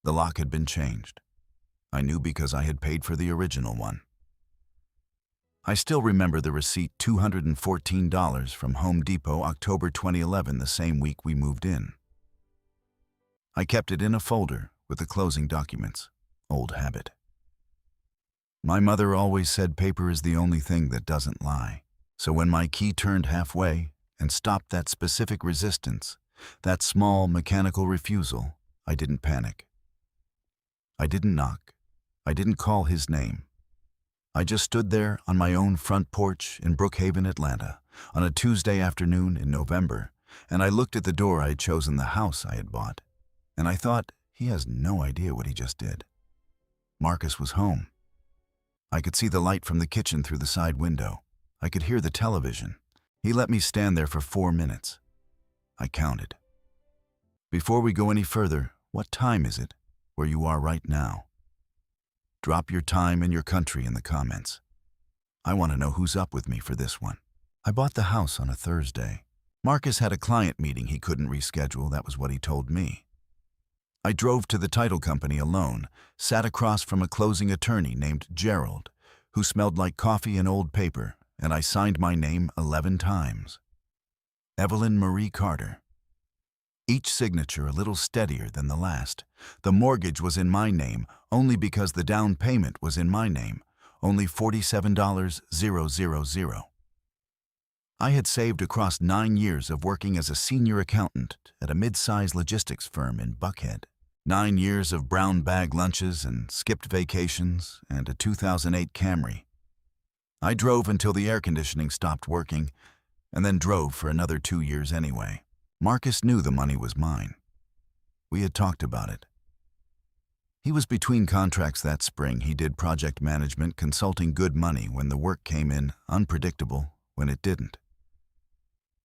The lock had been changed. I knew because I had paid for the original one. I still remember the receipt, $214 from Home Depot, October 2011, the same week we moved in. I kept it in a folder with the closing documents. Old habit. My mother always said paper is the only thing that doesn't lie. So when my key turned halfway and stopped that specific resistance, that small mechanical refusal, I didn't panic. I didn't knock. I didn't call his name. I just stood there on my own front porch in Brookhaven, Atlanta, on a Tuesday afternoon in November, and I looked at the door I had chosen, the house I had bought, and I thought, he has no idea what he just did. Marcus was home. I could see the light from the kitchen through the side window. I could hear the television. He let me stand there for 4 minutes. I counted. Before we go any further, what time is it where you are right now? Drop your time and your country in the comments. I want to know who's up with me for this one. I bought the house on a Thursday. Marcus had a client meeting he couldn't reschedule, that was what he told me. I drove to the title company alone, sat across from a closing attorney named Gerald, who smelled like coffee and old paper, and I signed my name 11 times. Evelyn Marie Carter. Each signature a little steadier than the last. The mortgage was in my name only because the down payment was in my name, only $47,000. I had saved across 9 years of working as a senior accountant at a mid-size logistics firm in Buckhead. 9 years of brown bag lunches and skipped vacations and a 2008 Camry. I drove until the air conditioning stopped working and then drove for another 2 years anyway. Marcus knew the money was mine. We had talked about it. He was between contracts that spring. He did project management, consulting, good money when the work came in, unpredictable when it didn't.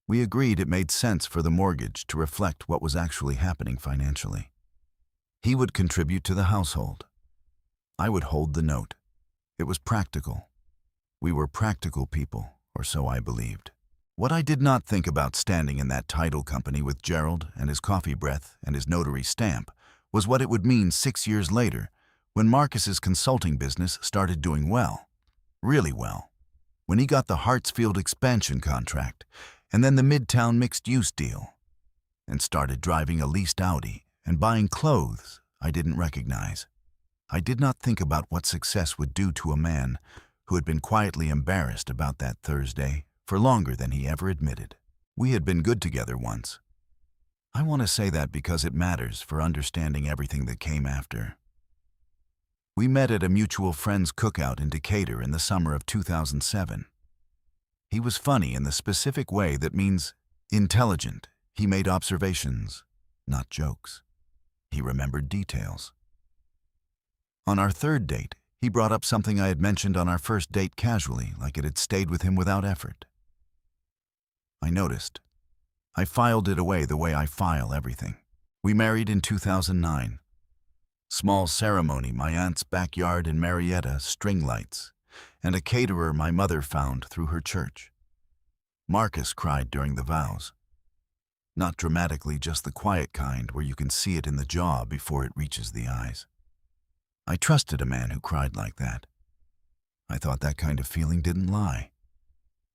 We agreed it made sense for the mortgage to reflect what was actually happening financially. He would contribute to the household. I would hold the note. It was practical. We were practical people, or so I believed. What I did not think about standing in that title company with Gerald and his coffee breath and his notary stamp was what it would mean 6 years later when Marcus's consulting business started doing well, really well, when he got the Hartsfield expansion contract and then the Midtown mixed-use deal, and started driving a leased Audi and buying clothes I didn't recognize. I did not think about what success would do to a man who had been quietly embarrassed about that Thursday for longer than he ever admitted. We had been good together once. I want to say that because it matters for understanding everything that came after. We met at a mutual friend's cookout in Decatur in the summer of 2007. He was funny in the specific way that means intelligent. He made observations, not jokes. He remembered details. On our third date, he brought up something I had mentioned on our first date casually, like it had stayed with him without effort. I noticed. I filed it away the way I file everything. We married in 2009. Small ceremony, my aunt's backyard in Marietta, string lights, and a caterer my mother found through her church. Marcus cried during the vows. Not dramatically, just the quiet kind where you can see it in the jaw before it reaches the eyes. I trusted a man who cried like that. I thought that kind of feeling didn't lie.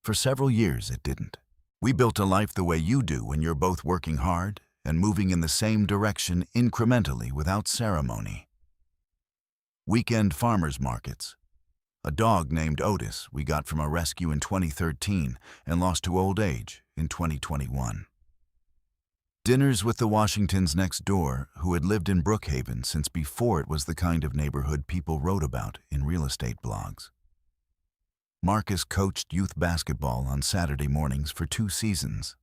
For several years, it didn't. We built a life the way you do when you're both working hard and moving in the same direction incrementally without ceremony. Weekend farmers markets. A dog named Otis we got from a rescue in 2013 and lost to old age in 2021. Dinners with the Washingtons next door, who had lived in Brookhaven since before it was the kind of neighborhood people wrote about in real estate blogs. Marcus coached youth basketball on Saturday mornings for 2 seasons.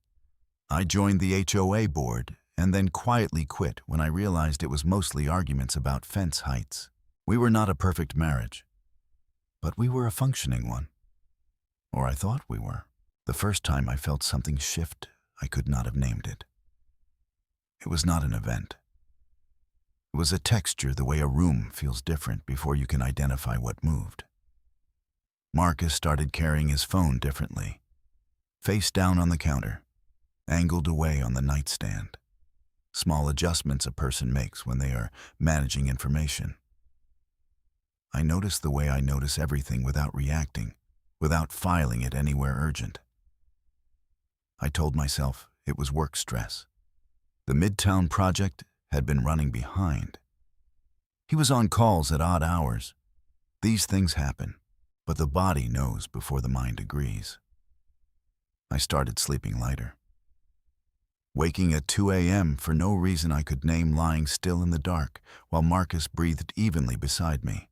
I joined the HOA board and then quietly quit when I realized it was mostly arguments about fence heights. We were not a perfect marriage, but we were a functioning one. Or I thought we were. The first time I felt something shift, I could not have named it. It was not an event. It was a texture, the way a room feels different before you can identify what moved. Marcus started carrying his phone differently, face down on the counter, angled away on the nightstand. small adjustments a person makes when they are managing information. I notice the way I notice everything without reacting, without filing it anywhere urgent. I told myself it was work stress. The Midtown project had been running behind. He was on calls at odd hours. These things happen, but the body knows before the mind agrees. I started sleeping lighter. Waking at 2 a.m. for no reason I could name, lying still in the dark while Marcus breathed evenly beside me.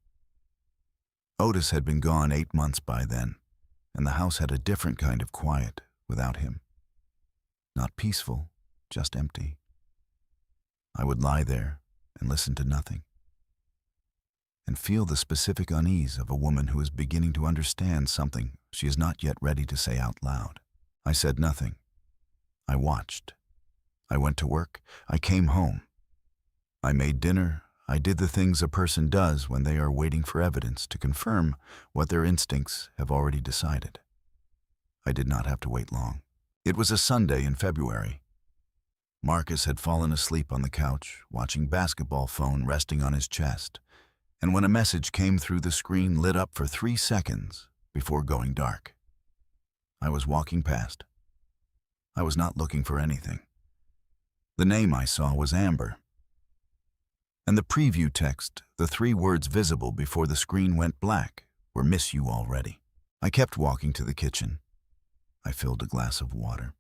Otis had been gone 8 months by then, and the house had a different kind of quiet without him. Not peaceful, just empty. I would lie there and listen to nothing, and feel the specific unease of a woman who is beginning to understand something she is not yet ready to say out loud. I said nothing. I watched. I went to work. I came home. I made dinner. I did the things a person does when they are waiting for evidence to confirm what their instincts have already decided. I did not have to wait long. It was a Sunday in February. Marcus had fallen asleep on the couch, watching basketball phone resting on his chest, and when a message came through the screen, lit up for 3 seconds before going dark. I was walking past. I was not looking for anything. The name I saw was Amber. And the preview text, the 3 words visible before the screen went black, were "Miss you already." I kept walking to the kitchen. I filled a glass of water.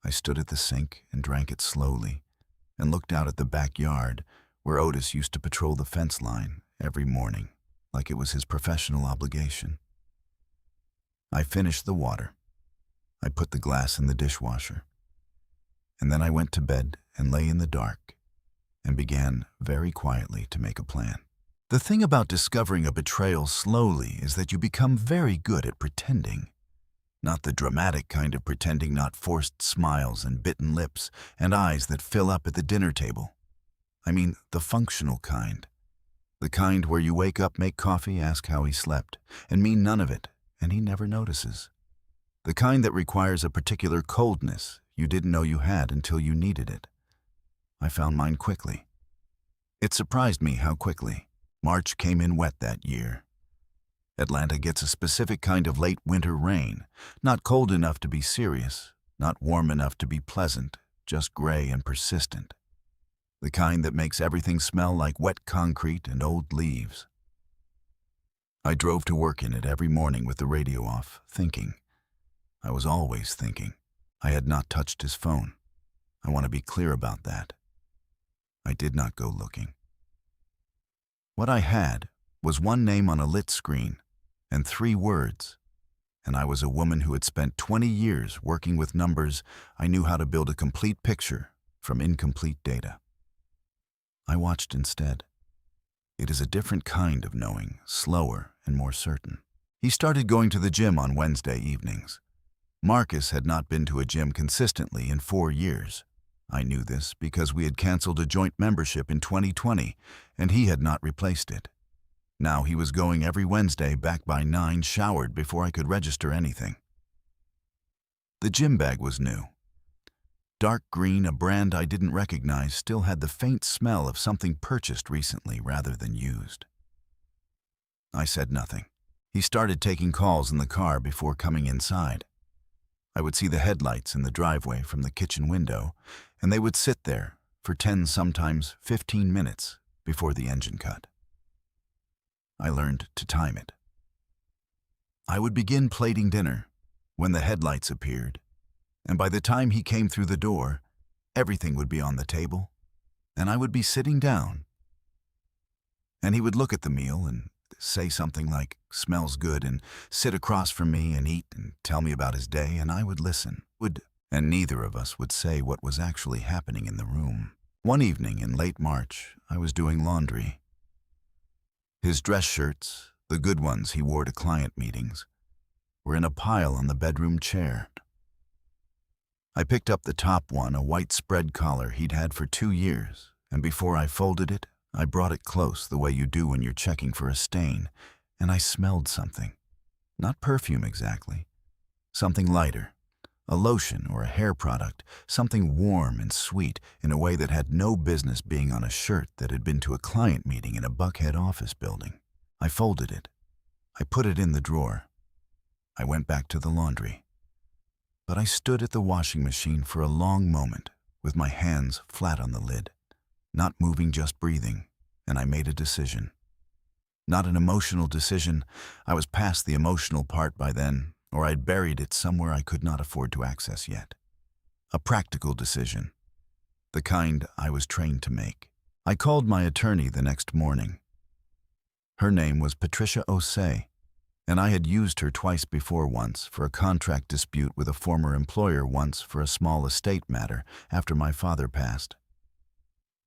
I stood at the sink and drank it slowly and looked out at the backyard where Otis used to patrol the fence line every morning like it was his professional obligation. I finished the water. I put the glass in the dishwasher. And then I went to bed and lay in the dark and began very quietly to make a plan. The thing about discovering a betrayal slowly is that you become very good at pretending. Not the dramatic kind of pretending, not forced smiles and bitten lips and eyes that fill up at the dinner table. I mean the functional kind. The kind where you wake up, make coffee, ask how he slept, and mean none of it, and he never notices. The kind that requires a particular coldness you didn't know you had until you needed it. I found mine quickly. It surprised me how quickly. March came in wet that year. Atlanta gets a specific kind of late winter rain, not cold enough to be serious, not warm enough to be pleasant, just gray and persistent. The kind that makes everything smell like wet concrete and old leaves. I drove to work in it every morning with the radio off, thinking. I was always thinking. I had not touched his phone. I want to be clear about that. I did not go looking. What I had was one name on a lit screen and 3 words, and I was a woman who had spent 20 years working with numbers. I knew how to build a complete picture from incomplete data. I watched instead. It is a different kind of knowing, slower and more certain. He started going to the gym on Wednesday evenings. Marcus had not been to a gym consistently in 4 years. I knew this because we had canceled a joint membership in 2020, and he had not replaced it. Now he was going every Wednesday back by 9, showered before I could register anything. The gym bag was new. Dark green, a brand I didn't recognize, still had the faint smell of something purchased recently rather than used. I said nothing. He started taking calls in the car before coming inside. I would see the headlights in the driveway from the kitchen window, and they would sit there for 10, sometimes 15 minutes before the engine cut. I learned to time it. I would begin plating dinner when the headlights appeared, and by the time he came through the door, everything would be on the table, and I would be sitting down. And he would look at the meal and say something like, "Smells good," and sit across from me and eat and tell me about his day, and I would listen. And neither of us would say what was actually happening in the room. One evening in late March, I was doing laundry. His dress shirts, the good ones he wore to client meetings, were in a pile on the bedroom chair. I picked up the top one, a white spread collar he'd had for 2 years, and before I folded it, I brought it close the way you do when you're checking for a stain, and I smelled something. Not perfume exactly. Something lighter, A lotion or a hair product, something warm and sweet in a way that had no business being on a shirt that had been to a client meeting in a Buckhead office building. I folded it. I put it in the drawer. I went back to the laundry. But I stood at the washing machine for a long moment with my hands flat on the lid, not moving, just breathing, and I made a decision. Not an emotional decision. I was past the emotional part by then, or I'd buried it somewhere I could not afford to access yet. A practical decision, the kind I was trained to make. I called my attorney the next morning. Her name was Patricia Osei, and I had used her twice before, once for a contract dispute with a former employer, once for a small estate matter after my father passed.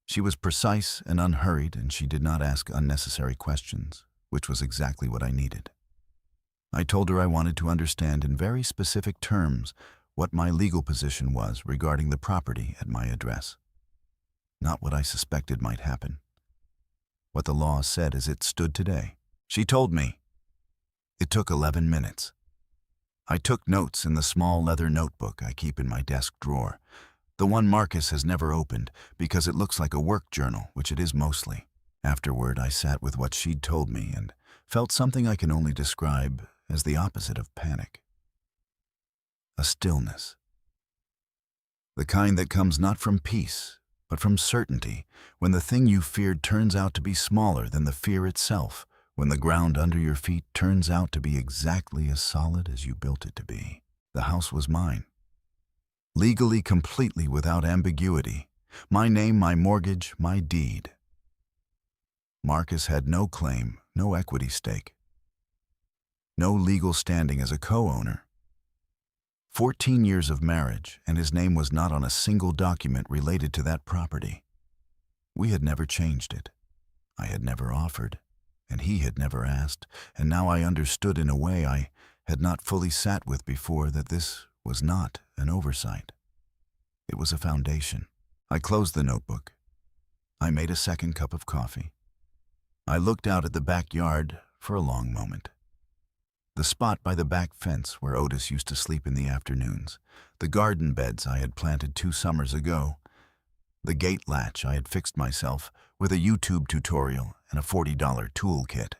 She was precise and unhurried, and she did not ask unnecessary questions, which was exactly what I needed. I told her I wanted to understand in very specific terms what my legal position was regarding the property at my address. Not what I suspected might happen. What the law said as it stood today. She told me. It took 11 minutes. I took notes in the small leather notebook I keep in my desk drawer, the one Marcus has never opened because it looks like a work journal, which it is mostly. Afterward, I sat with what she'd told me and felt something I can only describe as the opposite of panic. A stillness. The kind that comes not from peace, but from certainty, when the thing you feared turns out to be smaller than the fear itself, when the ground under your feet turns out to be exactly as solid as you built it to be. The house was mine. Legally, completely without ambiguity. My name, my mortgage, my deed. Marcus had no claim, no equity stake. No legal standing as a co-owner. 14 years of marriage, and his name was not on a single document related to that property. We had never changed it. I had never offered, and he had never asked, and now I understood in a way I had not fully sat with before that this was not an oversight. It was a foundation. I closed the notebook. I made a second cup of coffee. I looked out at the backyard for a long moment. The spot by the back fence where Otis used to sleep in the afternoons, the garden beds I had planted 2 summers ago, the gate latch I had fixed myself with a YouTube tutorial and a $40 toolkit.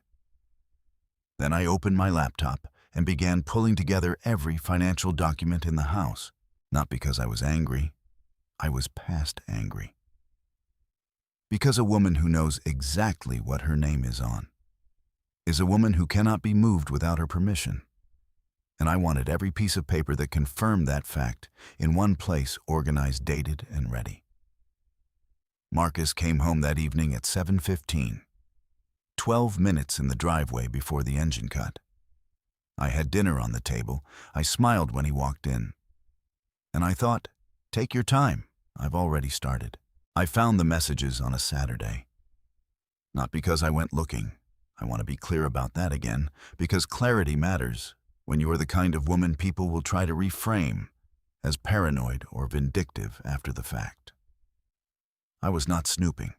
Then I opened my laptop and began pulling together every financial document in the house, not because I was angry. I was past angry. Because a woman who knows exactly what her name is on is a woman who cannot be moved without her permission. And I wanted every piece of paper that confirmed that fact in one place, organized, dated, and ready. Marcus came home that evening at 7:15, 12 minutes in the driveway before the engine cut. I had dinner on the table. I smiled when he walked in. And I thought, take your time. I've already started. I found the messages on a Saturday. Not because I went looking. I want to be clear about that again, because clarity matters when you are the kind of woman people will try to reframe as paranoid or vindictive after the fact. I was not snooping.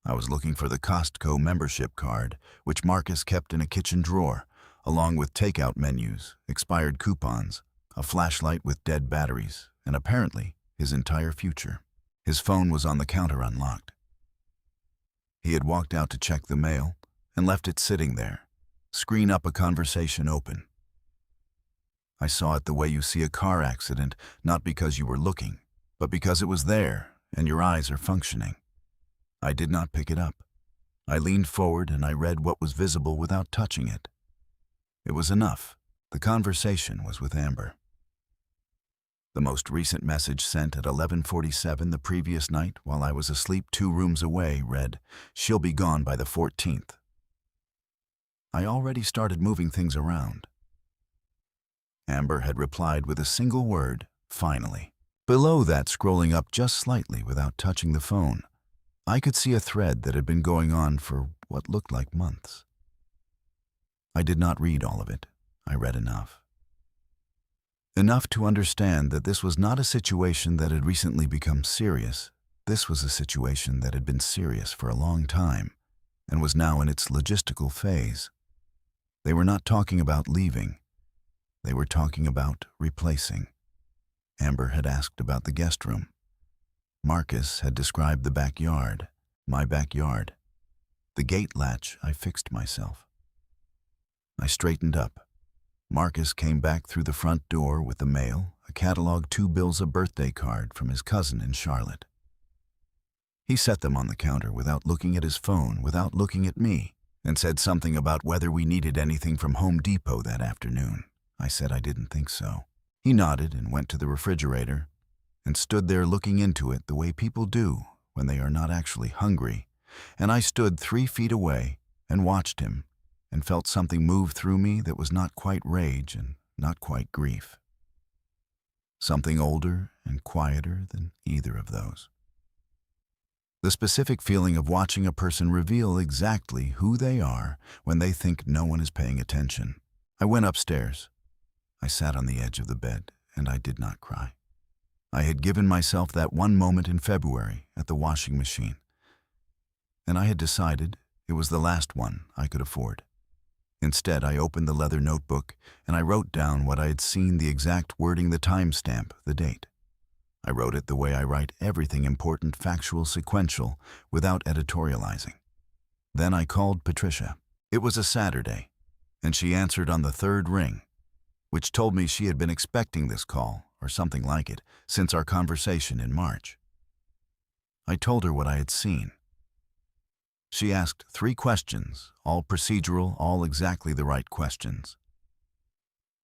I was looking for the Costco membership card, which Marcus kept in a kitchen drawer, along with takeout menus, expired coupons, a flashlight with dead batteries, and apparently his entire future. His phone was on the counter unlocked. He had walked out to check the mail and left it sitting there, screen up, a conversation open. I saw it the way you see a car accident, not because you were looking, but because it was there and your eyes are functioning. I did not pick it up. I leaned forward and I read what was visible without touching it. It was enough. The conversation was with Amber. The most recent message, sent at 11:47 the previous night while I was asleep 2 rooms away, read, "She'll be gone by the 14th. I already started moving things around. Amber had replied with a single word, "Finally." Below that, scrolling up just slightly without touching the phone, I could see a thread that had been going on for what looked like months. I did not read all of it. I read enough. Enough to understand that this was not a situation that had recently become serious. This was a situation that had been serious for a long time and was now in its logistical phase. They were not talking about leaving. They were talking about replacing. Amber had asked about the guest room. Marcus had described the backyard, my backyard. The gate latch, I fixed myself. I straightened up. Marcus came back through the front door with the mail, a catalog, 2 bills, a birthday card from his cousin in Charlotte. He set them on the counter without looking at his phone, without looking at me, and said something about whether we needed anything from Home Depot that afternoon. I said I didn't think so. He nodded and went to the refrigerator and stood there looking into it the way people do when they are not actually hungry, and I stood 3 feet away and watched him and felt something move through me that was not quite rage and not quite grief. Something older and quieter than either of those. The specific feeling of watching a person reveal exactly who they are when they think no one is paying attention. I went upstairs. I sat on the edge of the bed, and I did not cry. I had given myself that one moment in February at the washing machine, and I had decided it was the last one I could afford. Instead, I opened the leather notebook, and I wrote down what I had seen, the exact wording, the timestamp, the date. I wrote it the way I write everything important, factual, sequential, without editorializing. Then I called Patricia. It was a Saturday, and she answered on the 3rd ring, which told me she had been expecting this call, or something like it, since our conversation in March. I told her what I had seen. She asked 3 questions, all procedural, all exactly the right questions.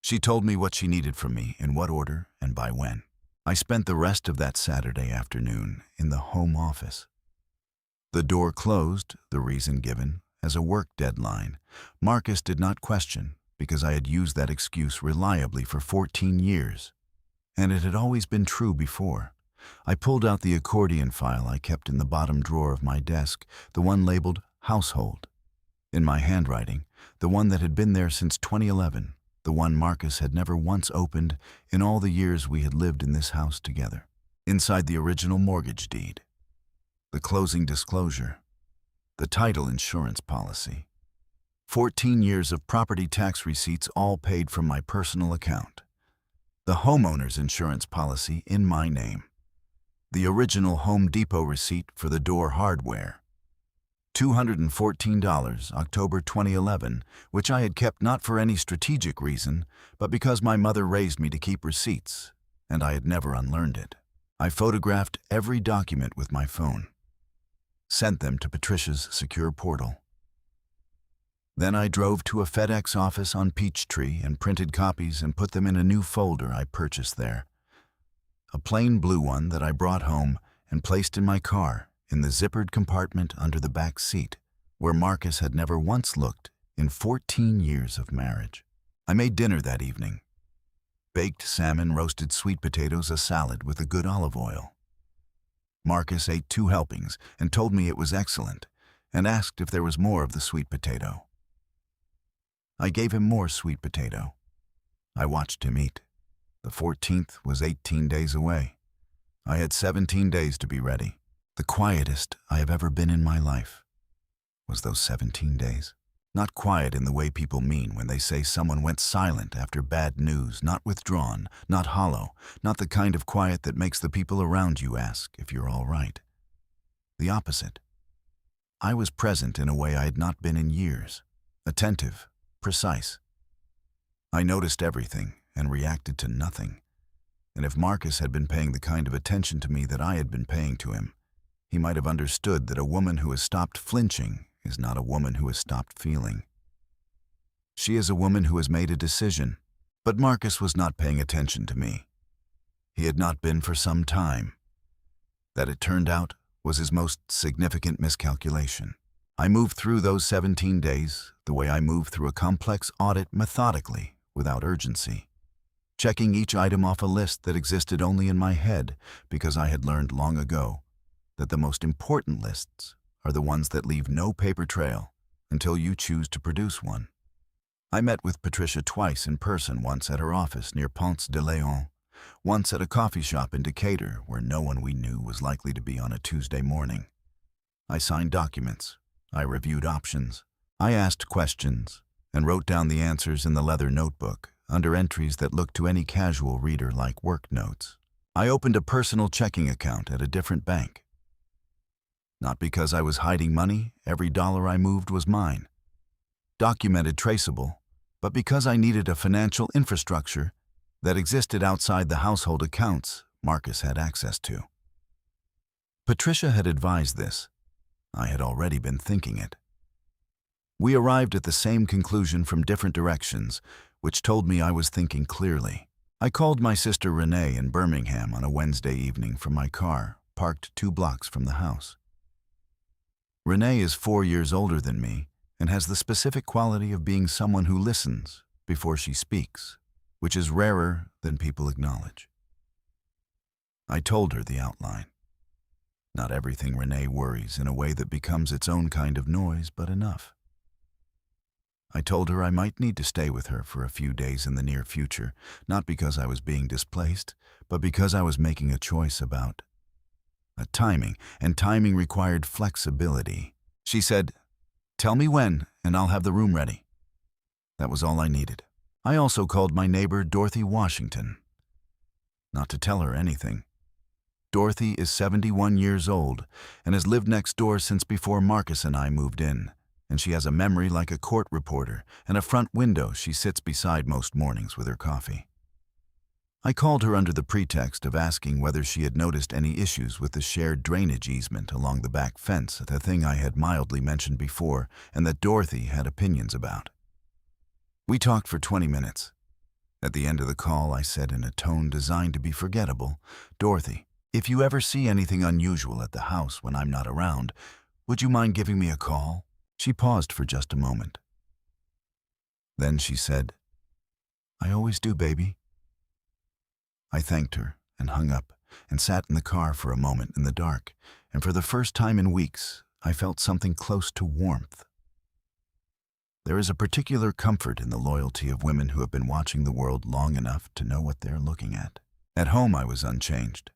She told me what she needed from me, in what order, and by when. I spent the rest of that Saturday afternoon in the home office. The door closed, the reason given, as a work deadline. Marcus did not question, because I had used that excuse reliably for 14 years. And it had always been true before. I pulled out the accordion file I kept in the bottom drawer of my desk, the one labeled Household. In my handwriting, the one that had been there since 2011, the one Marcus had never once opened in all the years we had lived in this house together. Inside the original mortgage deed, the closing disclosure, the title insurance policy, 14 years of property tax receipts all paid from my personal account, the homeowner's insurance policy in my name, the original Home Depot receipt for the door hardware, $214, October 2011, which I had kept not for any strategic reason, but because my mother raised me to keep receipts, and I had never unlearned it. I photographed every document with my phone, sent them to Patricia's secure portal. Then I drove to a FedEx office on Peachtree and printed copies and put them in a new folder I purchased there. A plain blue one that I brought home and placed in my car, in the zippered compartment under the back seat, where Marcus had never once looked in 14 years of marriage. I made dinner that evening. Baked salmon, roasted sweet potatoes, a salad with a good olive oil. Marcus ate 2 helpings and told me it was excellent, and asked if there was more of the sweet potato. I gave him more sweet potato. I watched him eat. The 14th was 18 days away. I had 17 days to be ready. The quietest I have ever been in my life was those 17 days. Not quiet in the way people mean when they say someone went silent after bad news, not withdrawn, not hollow, not the kind of quiet that makes the people around you ask if you're all right. The opposite. I was present in a way I had not been in years, attentive, precise. I noticed everything and reacted to nothing. And if Marcus had been paying the kind of attention to me that I had been paying to him, he might have understood that a woman who has stopped flinching is not a woman who has stopped feeling. She is a woman who has made a decision. But Marcus was not paying attention to me. He had not been for some time. That, it turned out, was his most significant miscalculation. I moved through those 17 days the way I moved through a complex audit, methodically, without urgency, checking each item off a list that existed only in my head because I had learned long ago that the most important lists are the ones that leave no paper trail until you choose to produce one. I met with Patricia twice in person, once at her office near Ponce de Leon, once at a coffee shop in Decatur where no one we knew was likely to be on a Tuesday morning. I signed documents. I reviewed options. I asked questions and wrote down the answers in the leather notebook under entries that looked to any casual reader like work notes. I opened a personal checking account at a different bank. Not because I was hiding money, every dollar I moved was mine. Documented, traceable, but because I needed a financial infrastructure that existed outside the household accounts Marcus had access to. Patricia had advised this. I had already been thinking it. We arrived at the same conclusion from different directions, which told me I was thinking clearly. I called my sister Renee in Birmingham on a Wednesday evening from my car, parked 2 blocks from the house. Renee is 4 years older than me and has the specific quality of being someone who listens before she speaks, which is rarer than people acknowledge. I told her the outline. Not everything Renee worries in a way that becomes its own kind of noise, but enough. I told her I might need to stay with her for a few days in the near future, not because I was being displaced, but because I was making a choice about timing, and timing required flexibility. She said, "Tell me when, and I'll have the room ready." That was all I needed. I also called my neighbor, Dorothy Washington. Not to tell her anything. Dorothy is 71 years old and has lived next door since before Marcus and I moved in, and she has a memory like a court reporter and a front window she sits beside most mornings with her coffee. I called her under the pretext of asking whether she had noticed any issues with the shared drainage easement along the back fence, the thing I had mildly mentioned before and that Dorothy had opinions about. We talked for 20 minutes. At the end of the call, I said in a tone designed to be forgettable, "Dorothy, if you ever see anything unusual at the house when I'm not around, would you mind giving me a call?" She paused for just a moment. Then she said, "I always do, baby." I thanked her and hung up and sat in the car for a moment in the dark, and for the first time in weeks, I felt something close to warmth. There is a particular comfort in the loyalty of women who have been watching the world long enough to know what they're looking at. At home, I was unchanged.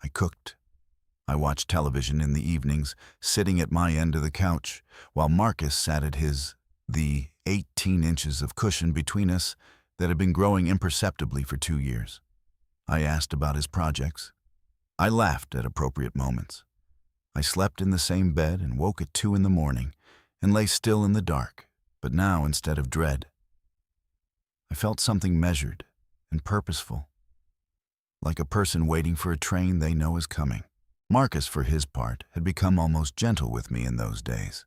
I cooked. I watched television in the evenings, sitting at my end of the couch, while Marcus sat at his, the 18 inches of cushion between us that had been growing imperceptibly for 2 years. I asked about his projects. I laughed at appropriate moments. I slept in the same bed and woke at 2 in the morning and lay still in the dark, but now instead of dread, I felt something measured and purposeful, like a person waiting for a train they know is coming. Marcus, for his part, had become almost gentle with me in those days,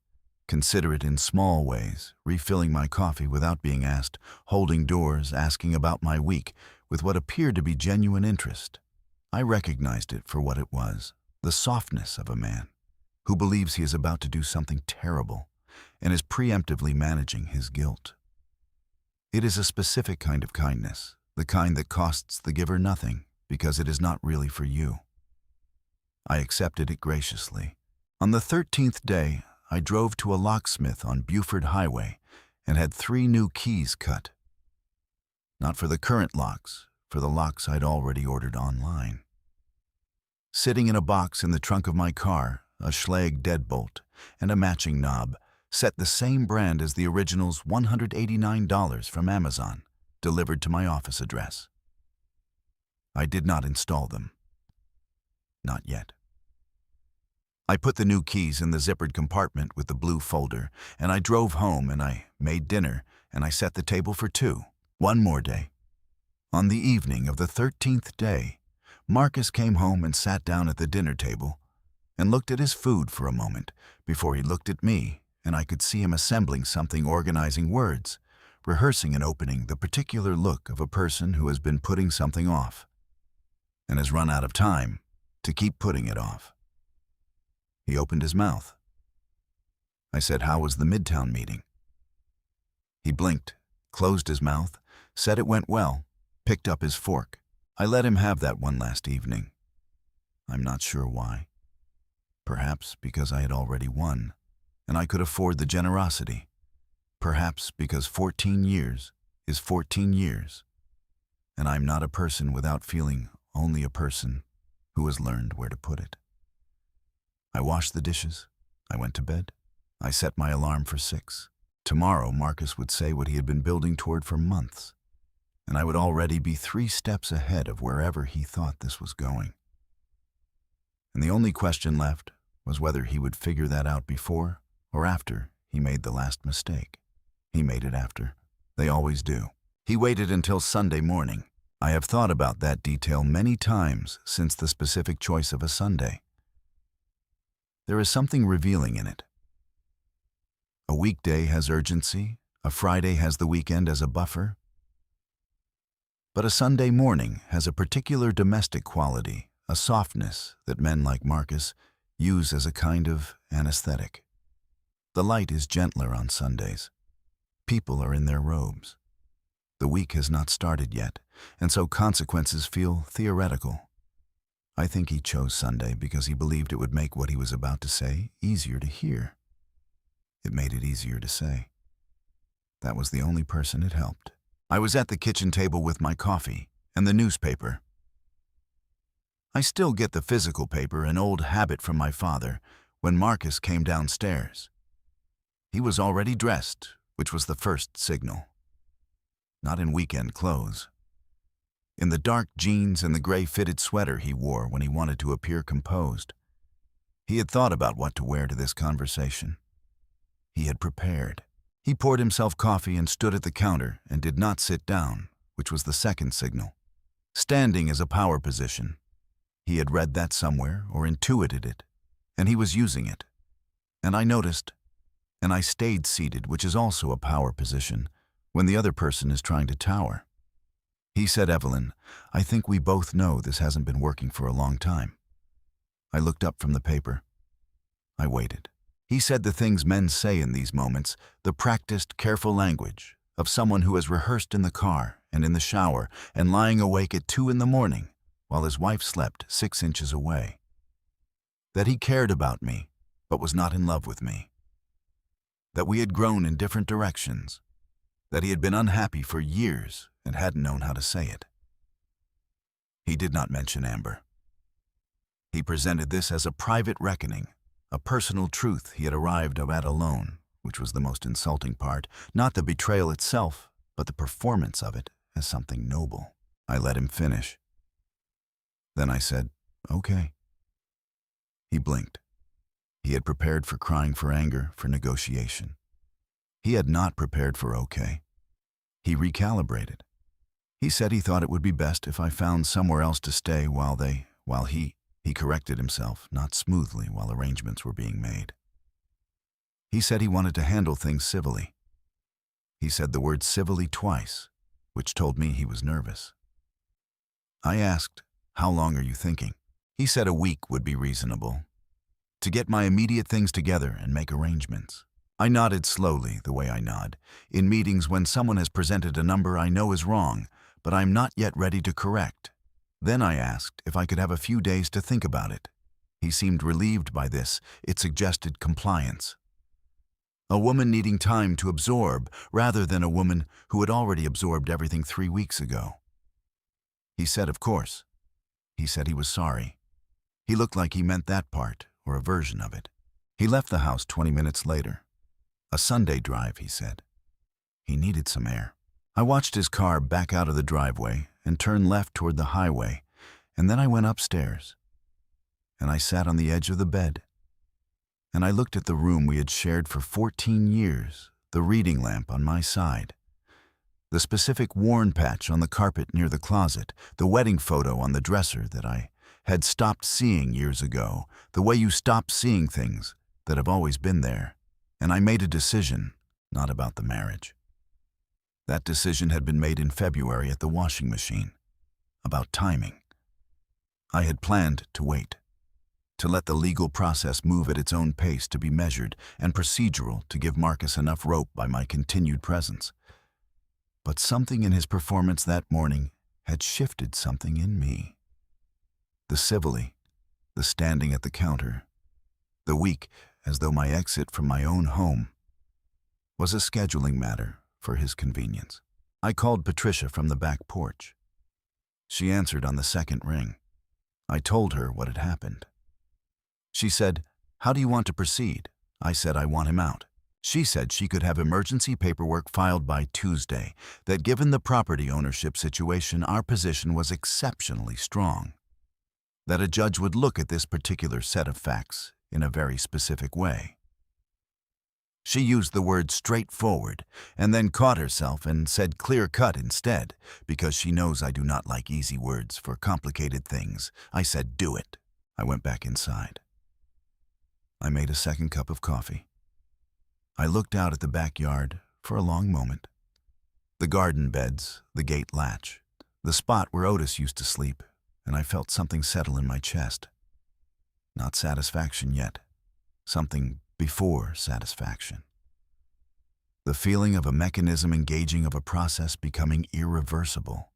considerate in small ways, refilling my coffee without being asked, holding doors, asking about my week, with what appeared to be genuine interest. I recognized it for what it was, the softness of a man who believes he is about to do something terrible and is preemptively managing his guilt. It is a specific kind of kindness, the kind that costs the giver nothing because it is not really for you. I accepted it graciously. On the 13th day, I drove to a locksmith on Buford Highway and had 3 new keys cut. Not for the current locks, for the locks I'd already ordered online. Sitting in a box in the trunk of my car, a Schlage deadbolt and a matching knob, set the same brand as the original's $189 from Amazon, delivered to my office address. I did not install them. Not yet. I put the new keys in the zippered compartment with the blue folder, and I drove home and I made dinner and I set the table for 2. One more day. On the evening of the 13th day, Marcus came home and sat down at the dinner table and looked at his food for a moment before he looked at me, and I could see him assembling something, organizing words, rehearsing an opening, the particular look of a person who has been putting something off and has run out of time to keep putting it off. He opened his mouth. I said, "How was the Midtown meeting?" He blinked, closed his mouth, said it went well, picked up his fork. I let him have that one last evening. I'm not sure why. Perhaps because I had already won, and I could afford the generosity. Perhaps because 14 years is 14 years, and I'm not a person without feeling, only a person who has learned where to put it. I washed the dishes. I went to bed. I set my alarm for 6. Tomorrow, Marcus would say what he had been building toward for months. and I would already be 3 steps ahead of wherever he thought this was going. And the only question left was whether he would figure that out before or after he made the last mistake. He made it after. They always do. He waited until Sunday morning. I have thought about that detail many times since the specific choice of a Sunday. There is something revealing in it. A weekday has urgency, a Friday has the weekend as a buffer, but a Sunday morning has a particular domestic quality, a softness that men like Marcus use as a kind of anesthetic. The light is gentler on Sundays. People are in their robes. The week has not started yet, and so consequences feel theoretical. I think he chose Sunday because he believed it would make what he was about to say easier to hear. It made it easier to say. That was the only person it helped. I was at the kitchen table with my coffee and the newspaper. I still get the physical paper, an old habit from my father, when Marcus came downstairs. He was already dressed, which was the first signal. Not in weekend clothes. In the dark jeans and the gray fitted sweater he wore when he wanted to appear composed. He had thought about what to wear to this conversation. He had prepared. He poured himself coffee and stood at the counter and did not sit down, which was the second signal. Standing is a power position. He had read that somewhere or intuited it, and he was using it. And I noticed, and I stayed seated, which is also a power position, when the other person is trying to tower. He said, "Evelyn, I think we both know this hasn't been working for a long time." I looked up from the paper. I waited. He said the things men say in these moments, the practiced, careful language of someone who has rehearsed in the car and in the shower and lying awake at 2 a.m. while his wife slept 6 inches away. That he cared about me, but was not in love with me. That we had grown in different directions. That he had been unhappy for years and hadn't known how to say it. He did not mention Amber. He presented this as a private reckoning, a personal truth he had arrived at alone, which was the most insulting part, not the betrayal itself, but the performance of it as something noble. I let him finish. Then I said, "Okay." He blinked. He had prepared for crying for anger, for negotiation. He had not prepared for okay. He recalibrated. He said he thought it would be best if I found somewhere else to stay while he corrected himself, not smoothly while arrangements were being made. He said he wanted to handle things civilly. He said the word civilly twice, which told me he was nervous. I asked, "How long are you thinking?" He said a week would be reasonable. To get my immediate things together and make arrangements. I nodded slowly, the way I nod, in meetings when someone has presented a number I know is wrong, but I'm not yet ready to correct. Then I asked if I could have a few days to think about it. He seemed relieved by this. It suggested compliance. A woman needing time to absorb, rather than a woman who had already absorbed everything 3 weeks ago. He said, of course. He said he was sorry. He looked like he meant that part, or a version of it. He left the house 20 minutes later. A Sunday drive, he said. He needed some air. I watched his car back out of the driveway and turn left toward the highway, and then I went upstairs. And I sat on the edge of the bed. And I looked at the room we had shared for 14 years, the reading lamp on my side, the specific worn patch on the carpet near the closet, the wedding photo on the dresser that I had stopped seeing years ago, the way you stop seeing things that have always been there. And I made a decision, not about the marriage. That decision had been made in February at the washing machine, about timing. I had planned to wait, to let the legal process move at its own pace, to be measured and procedural, to give Marcus enough rope by my continued presence. But something in his performance that morning had shifted something in me. The civilly, the standing at the counter, the week as though my exit from my own home was a scheduling matter for his convenience. I called Patricia from the back porch. She answered on the second ring. I told her what had happened. She said, "How do you want to proceed?" I said, "I want him out." She said she could have emergency paperwork filed by Tuesday, that given the property ownership situation, our position was exceptionally strong, that a judge would look at this particular set of facts in a very specific way. She used the word straightforward and then caught herself and said clear-cut instead, because she knows I do not like easy words for complicated things. I said, do it. I went back inside. I made a second cup of coffee. I looked out at the backyard for a long moment. The garden beds, the gate latch, the spot where Otis used to sleep, and I felt something settle in my chest. Not satisfaction yet. Something before satisfaction. The feeling of a mechanism engaging, of a process becoming irreversible,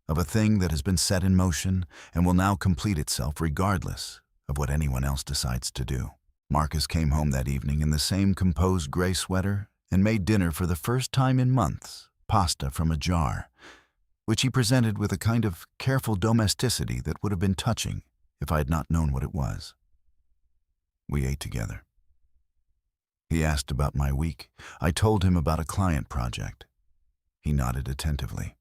of a thing that has been set in motion and will now complete itself regardless of what anyone else decides to do. Marcus came home that evening in the same composed gray sweater and made dinner for the first time in months, pasta from a jar, which he presented with a kind of careful domesticity that would have been touching if I had not known what it was. We ate together. He asked about my week. I told him about a client project. He nodded attentively.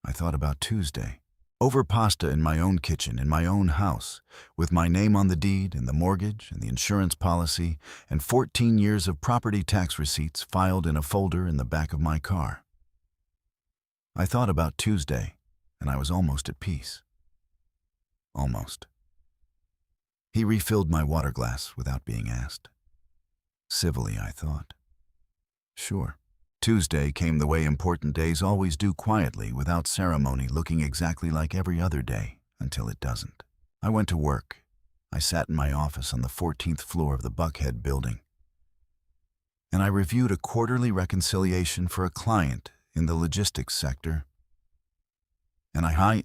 I thought about Tuesday. Over pasta in my own kitchen, in my own house, with my name on the deed and the mortgage and the insurance policy and 14 years of property tax receipts filed in a folder in the back of my car. I thought about Tuesday, and I was almost at peace. Almost. He refilled my water glass without being asked. Civilly, I thought. Sure. Tuesday came the way important days always do, quietly, without ceremony, looking exactly like every other day, until it doesn't. I went to work. I sat in my office on the 14th floor of the Buckhead building, and I reviewed a quarterly reconciliation for a client in the logistics sector, and I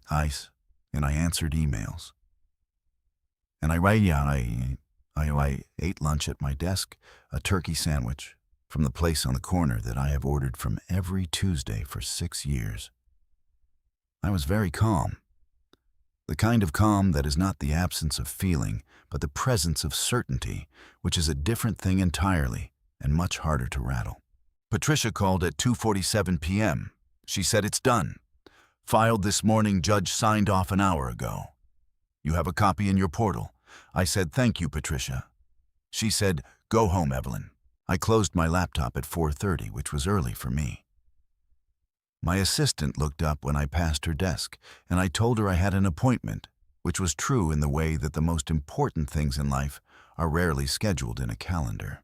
answered emails, and I ate lunch at my desk, a turkey sandwich, from the place on the corner that I have ordered from every Tuesday for 6 years. I was very calm. The kind of calm that is not the absence of feeling, but the presence of certainty, which is a different thing entirely and much harder to rattle. Patricia called at 2:47 p.m. She said, "It's done. Filed this morning, judge signed off an hour ago. You have a copy in your portal." I said, "Thank you, Patricia." She said, "Go home, Evelyn." I closed my laptop at 4:30, which was early for me. My assistant looked up when I passed her desk, and I told her I had an appointment, which was true in the way that the most important things in life are rarely scheduled in a calendar.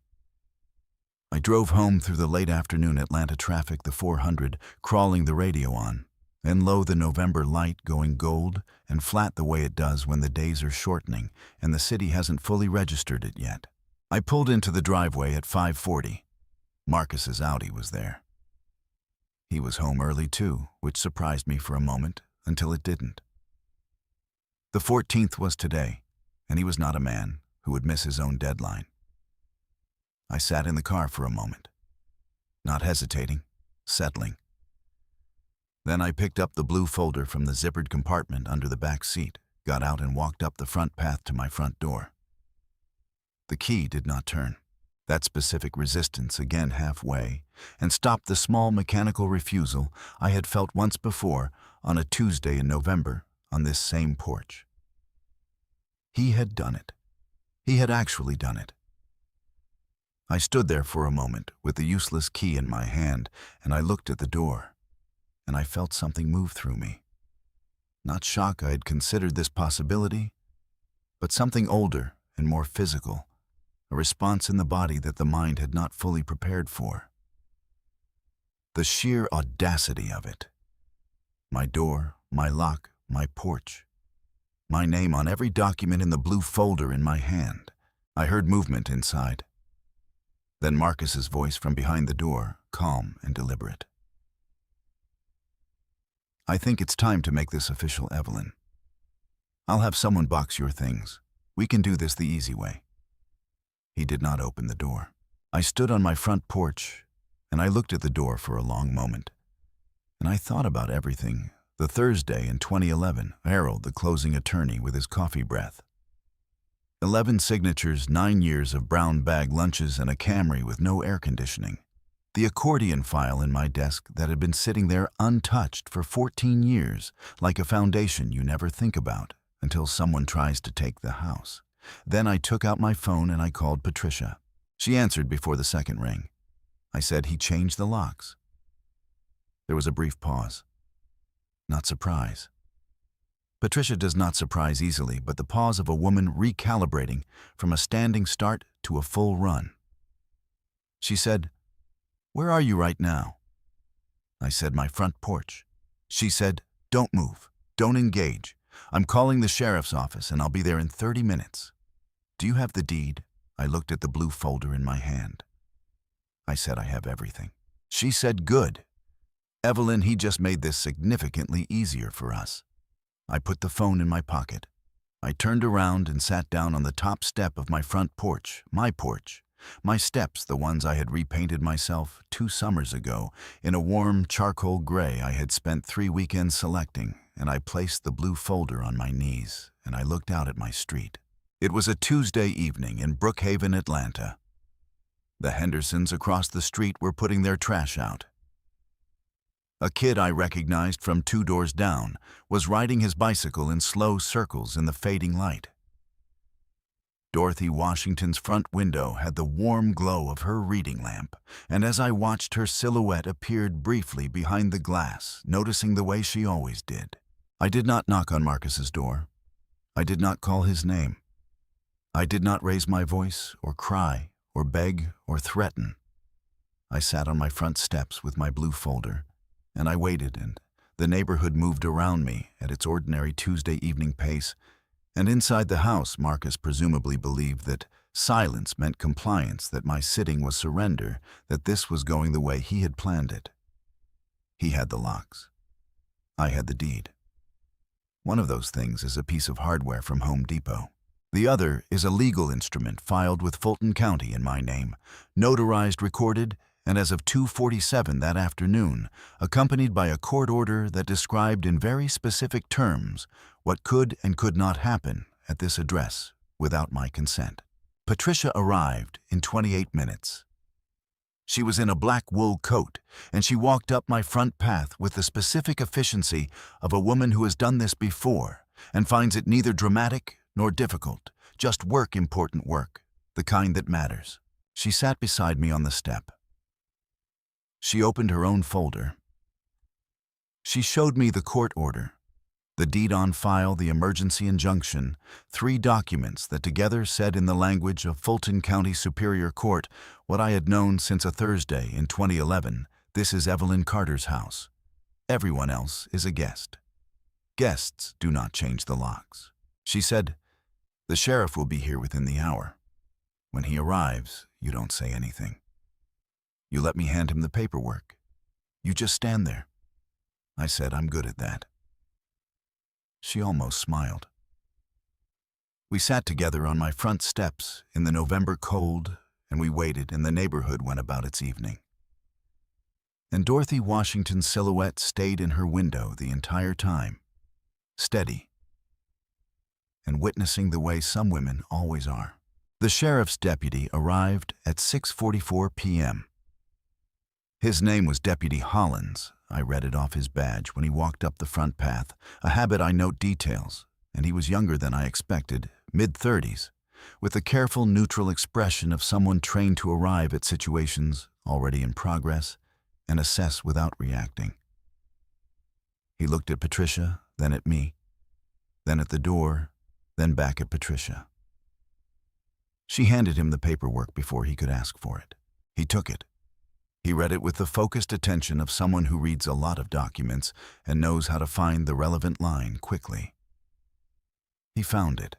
I drove home through the late afternoon Atlanta traffic, the 400, crawling the radio on, and lo, the November light going gold and flat the way it does when the days are shortening and the city hasn't fully registered it yet. I pulled into the driveway at 5:40. Marcus's Audi was there. He was home early too, which surprised me for a moment until it didn't. The 14th was today, and he was not a man who would miss his own deadline. I sat in the car for a moment, not hesitating, settling. Then I picked up the blue folder from the zippered compartment under the back seat, got out and walked up the front path to my front door. The key did not turn. That specific resistance again halfway, and stopped the small mechanical refusal I had felt once before on a Tuesday in November on this same porch. He had done it. He had actually done it. I stood there for a moment with the useless key in my hand, and I looked at the door, and I felt something move through me. Not shock, I had considered this possibility, but something older and more physical, a response in the body that the mind had not fully prepared for. The sheer audacity of it. My door, my lock, my porch. My name on every document in the blue folder in my hand. I heard movement inside. Then Marcus's voice from behind the door, calm and deliberate. "I think it's time to make this official, Evelyn. I'll have someone box your things. We can do this the easy way." He did not open the door. I stood on my front porch, and I looked at the door for a long moment. And I thought about everything. The Thursday in 2011, Harold, the closing attorney, with his coffee breath. 11 signatures, 9 years of brown bag lunches, and a Camry with no air conditioning. The accordion file in my desk that had been sitting there untouched for 14 years, like a foundation you never think about until someone tries to take the house. Then I took out my phone and I called Patricia. She answered before the second ring. I said he changed the locks. There was a brief pause. Not surprise. Patricia does not surprise easily, but the pause of a woman recalibrating from a standing start to a full run. She said, "Where are you right now?" I said, "My front porch." She said, "Don't move. Don't engage. I'm calling the sheriff's office and I'll be there in 30 minutes. Do you have the deed?" I looked at the blue folder in my hand. I said, "I have everything." She said, "Good. Evelyn, he just made this significantly easier for us." I put the phone in my pocket. I turned around and sat down on the top step of my front porch, my steps, the ones I had repainted myself 2 summers ago in a warm charcoal gray I had spent 3 weekends selecting, and I placed the blue folder on my knees, and I looked out at my street. It was a Tuesday evening in Brookhaven, Atlanta. The Hendersons across the street were putting their trash out. A kid I recognized from 2 doors down was riding his bicycle in slow circles in the fading light. Dorothy Washington's front window had the warm glow of her reading lamp, and as I watched, her silhouette appeared briefly behind the glass, noticing the way she always did. I did not knock on Marcus's door. I did not call his name. I did not raise my voice or cry or beg or threaten. I sat on my front steps with my blue folder, and I waited, and the neighborhood moved around me at its ordinary Tuesday evening pace, and inside the house Marcus presumably believed that silence meant compliance, that my sitting was surrender, that this was going the way he had planned it. He had the locks. I had the deed. One of those things is a piece of hardware from Home Depot. The other is a legal instrument filed with Fulton County in my name, notarized, recorded, and as of 2:47 that afternoon, accompanied by a court order that described in very specific terms what could and could not happen at this address without my consent. Patricia arrived in 28 minutes. She was in a black wool coat, and she walked up my front path with the specific efficiency of a woman who has done this before and finds it neither dramatic nor difficult, just important work, the kind that matters. She sat beside me on the step. She opened her own folder. She showed me the court order, the deed on file, the emergency injunction, 3 documents that together said in the language of Fulton County Superior Court what I had known since a Thursday in 2011, this is Evelyn Carter's house. Everyone else is a guest. Guests do not change the locks. She said, "The sheriff will be here within the hour. When he arrives, you don't say anything. You let me hand him the paperwork. You just stand there." I said, "I'm good at that." She almost smiled. We sat together on my front steps in the November cold, and we waited, and the neighborhood went about its evening. And Dorothy Washington's silhouette stayed in her window the entire time, steady, and witnessing the way some women always are. The sheriff's deputy arrived at 6:44 p.m. His name was Deputy Hollins. I read it off his badge when he walked up the front path, a habit I note details, and he was younger than I expected, mid-30s, with the careful, neutral expression of someone trained to arrive at situations already in progress and assess without reacting. He looked at Patricia, then at me, then at the door, then back at Patricia. She handed him the paperwork before he could ask for it. He took it. He read it with the focused attention of someone who reads a lot of documents and knows how to find the relevant line quickly. He found it.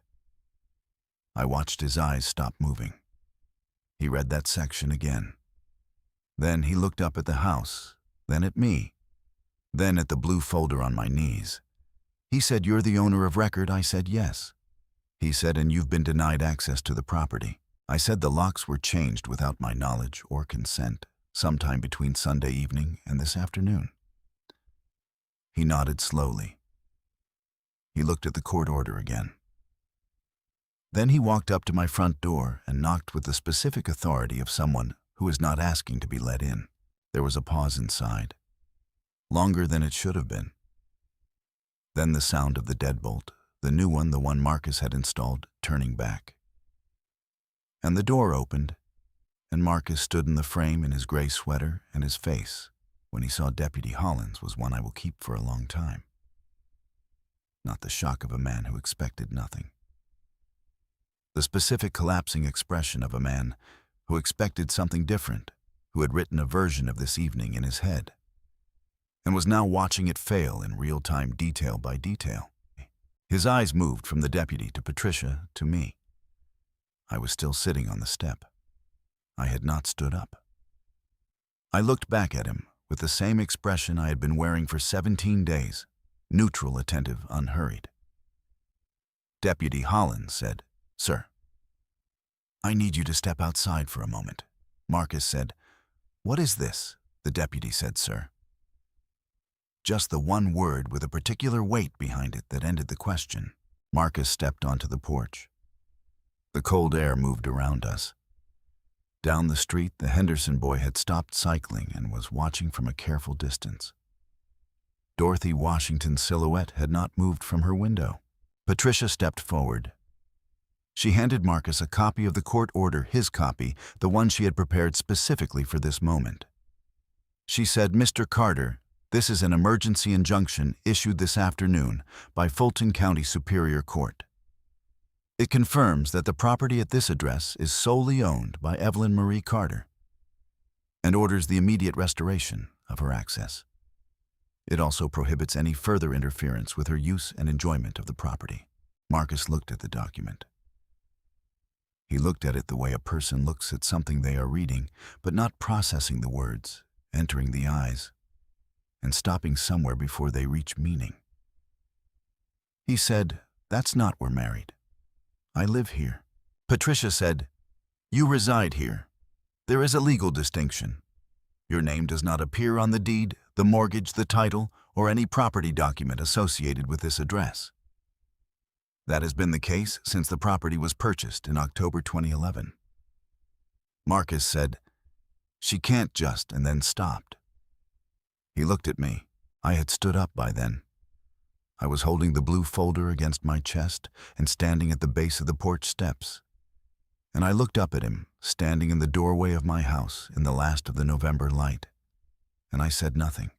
I watched his eyes stop moving. He read that section again. Then he looked up at the house, then at me, then at the blue folder on my knees. He said, "You're the owner of record?" I said, "Yes." He said, "And you've been denied access to the property." I said the locks were changed without my knowledge or consent, sometime between Sunday evening and this afternoon. He nodded slowly. He looked at the court order again. Then he walked up to my front door and knocked with the specific authority of someone who is not asking to be let in. There was a pause inside, longer than it should have been. Then the sound of the deadbolt, the new one, the one Marcus had installed, turning back. And the door opened, and Marcus stood in the frame in his gray sweater, and his face, when he saw Deputy Hollins, was one I will keep for a long time. Not the shock of a man who expected nothing. The specific collapsing expression of a man who expected something different, who had written a version of this evening in his head, and was now watching it fail in real-time, detail by detail. His eyes moved from the deputy to Patricia to me. I was still sitting on the step. I had not stood up. I looked back at him with the same expression I had been wearing for 17 days, neutral, attentive, unhurried. Deputy Hollins said, "Sir, I need you to step outside for a moment." Marcus said, "What is this?" The deputy said, "Sir." Just the one word with a particular weight behind it that ended the question. Marcus stepped onto the porch. The cold air moved around us. Down the street, the Henderson boy had stopped cycling and was watching from a careful distance. Dorothy Washington's silhouette had not moved from her window. Patricia stepped forward. She handed Marcus a copy of the court order, his copy, the one she had prepared specifically for this moment. She said, "Mr. Carter, this is an emergency injunction issued this afternoon by Fulton County Superior Court. It confirms that the property at this address is solely owned by Evelyn Marie Carter and orders the immediate restoration of her access. It also prohibits any further interference with her use and enjoyment of the property." Marcus looked at the document. He looked at it the way a person looks at something they are reading, but not processing the words, entering the eyes, and stopping somewhere before they reach meaning. He said, "That's not we're married. I live here." Patricia said, "You reside here. There is a legal distinction. Your name does not appear on the deed, the mortgage, the title, or any property document associated with this address. That has been the case since the property was purchased in October 2011. Marcus said, "She can't just," and then stopped. He looked at me. I had stood up by then. I was holding the blue folder against my chest and standing at the base of the porch steps. And I looked up at him, standing in the doorway of my house in the last of the November light. And I said nothing.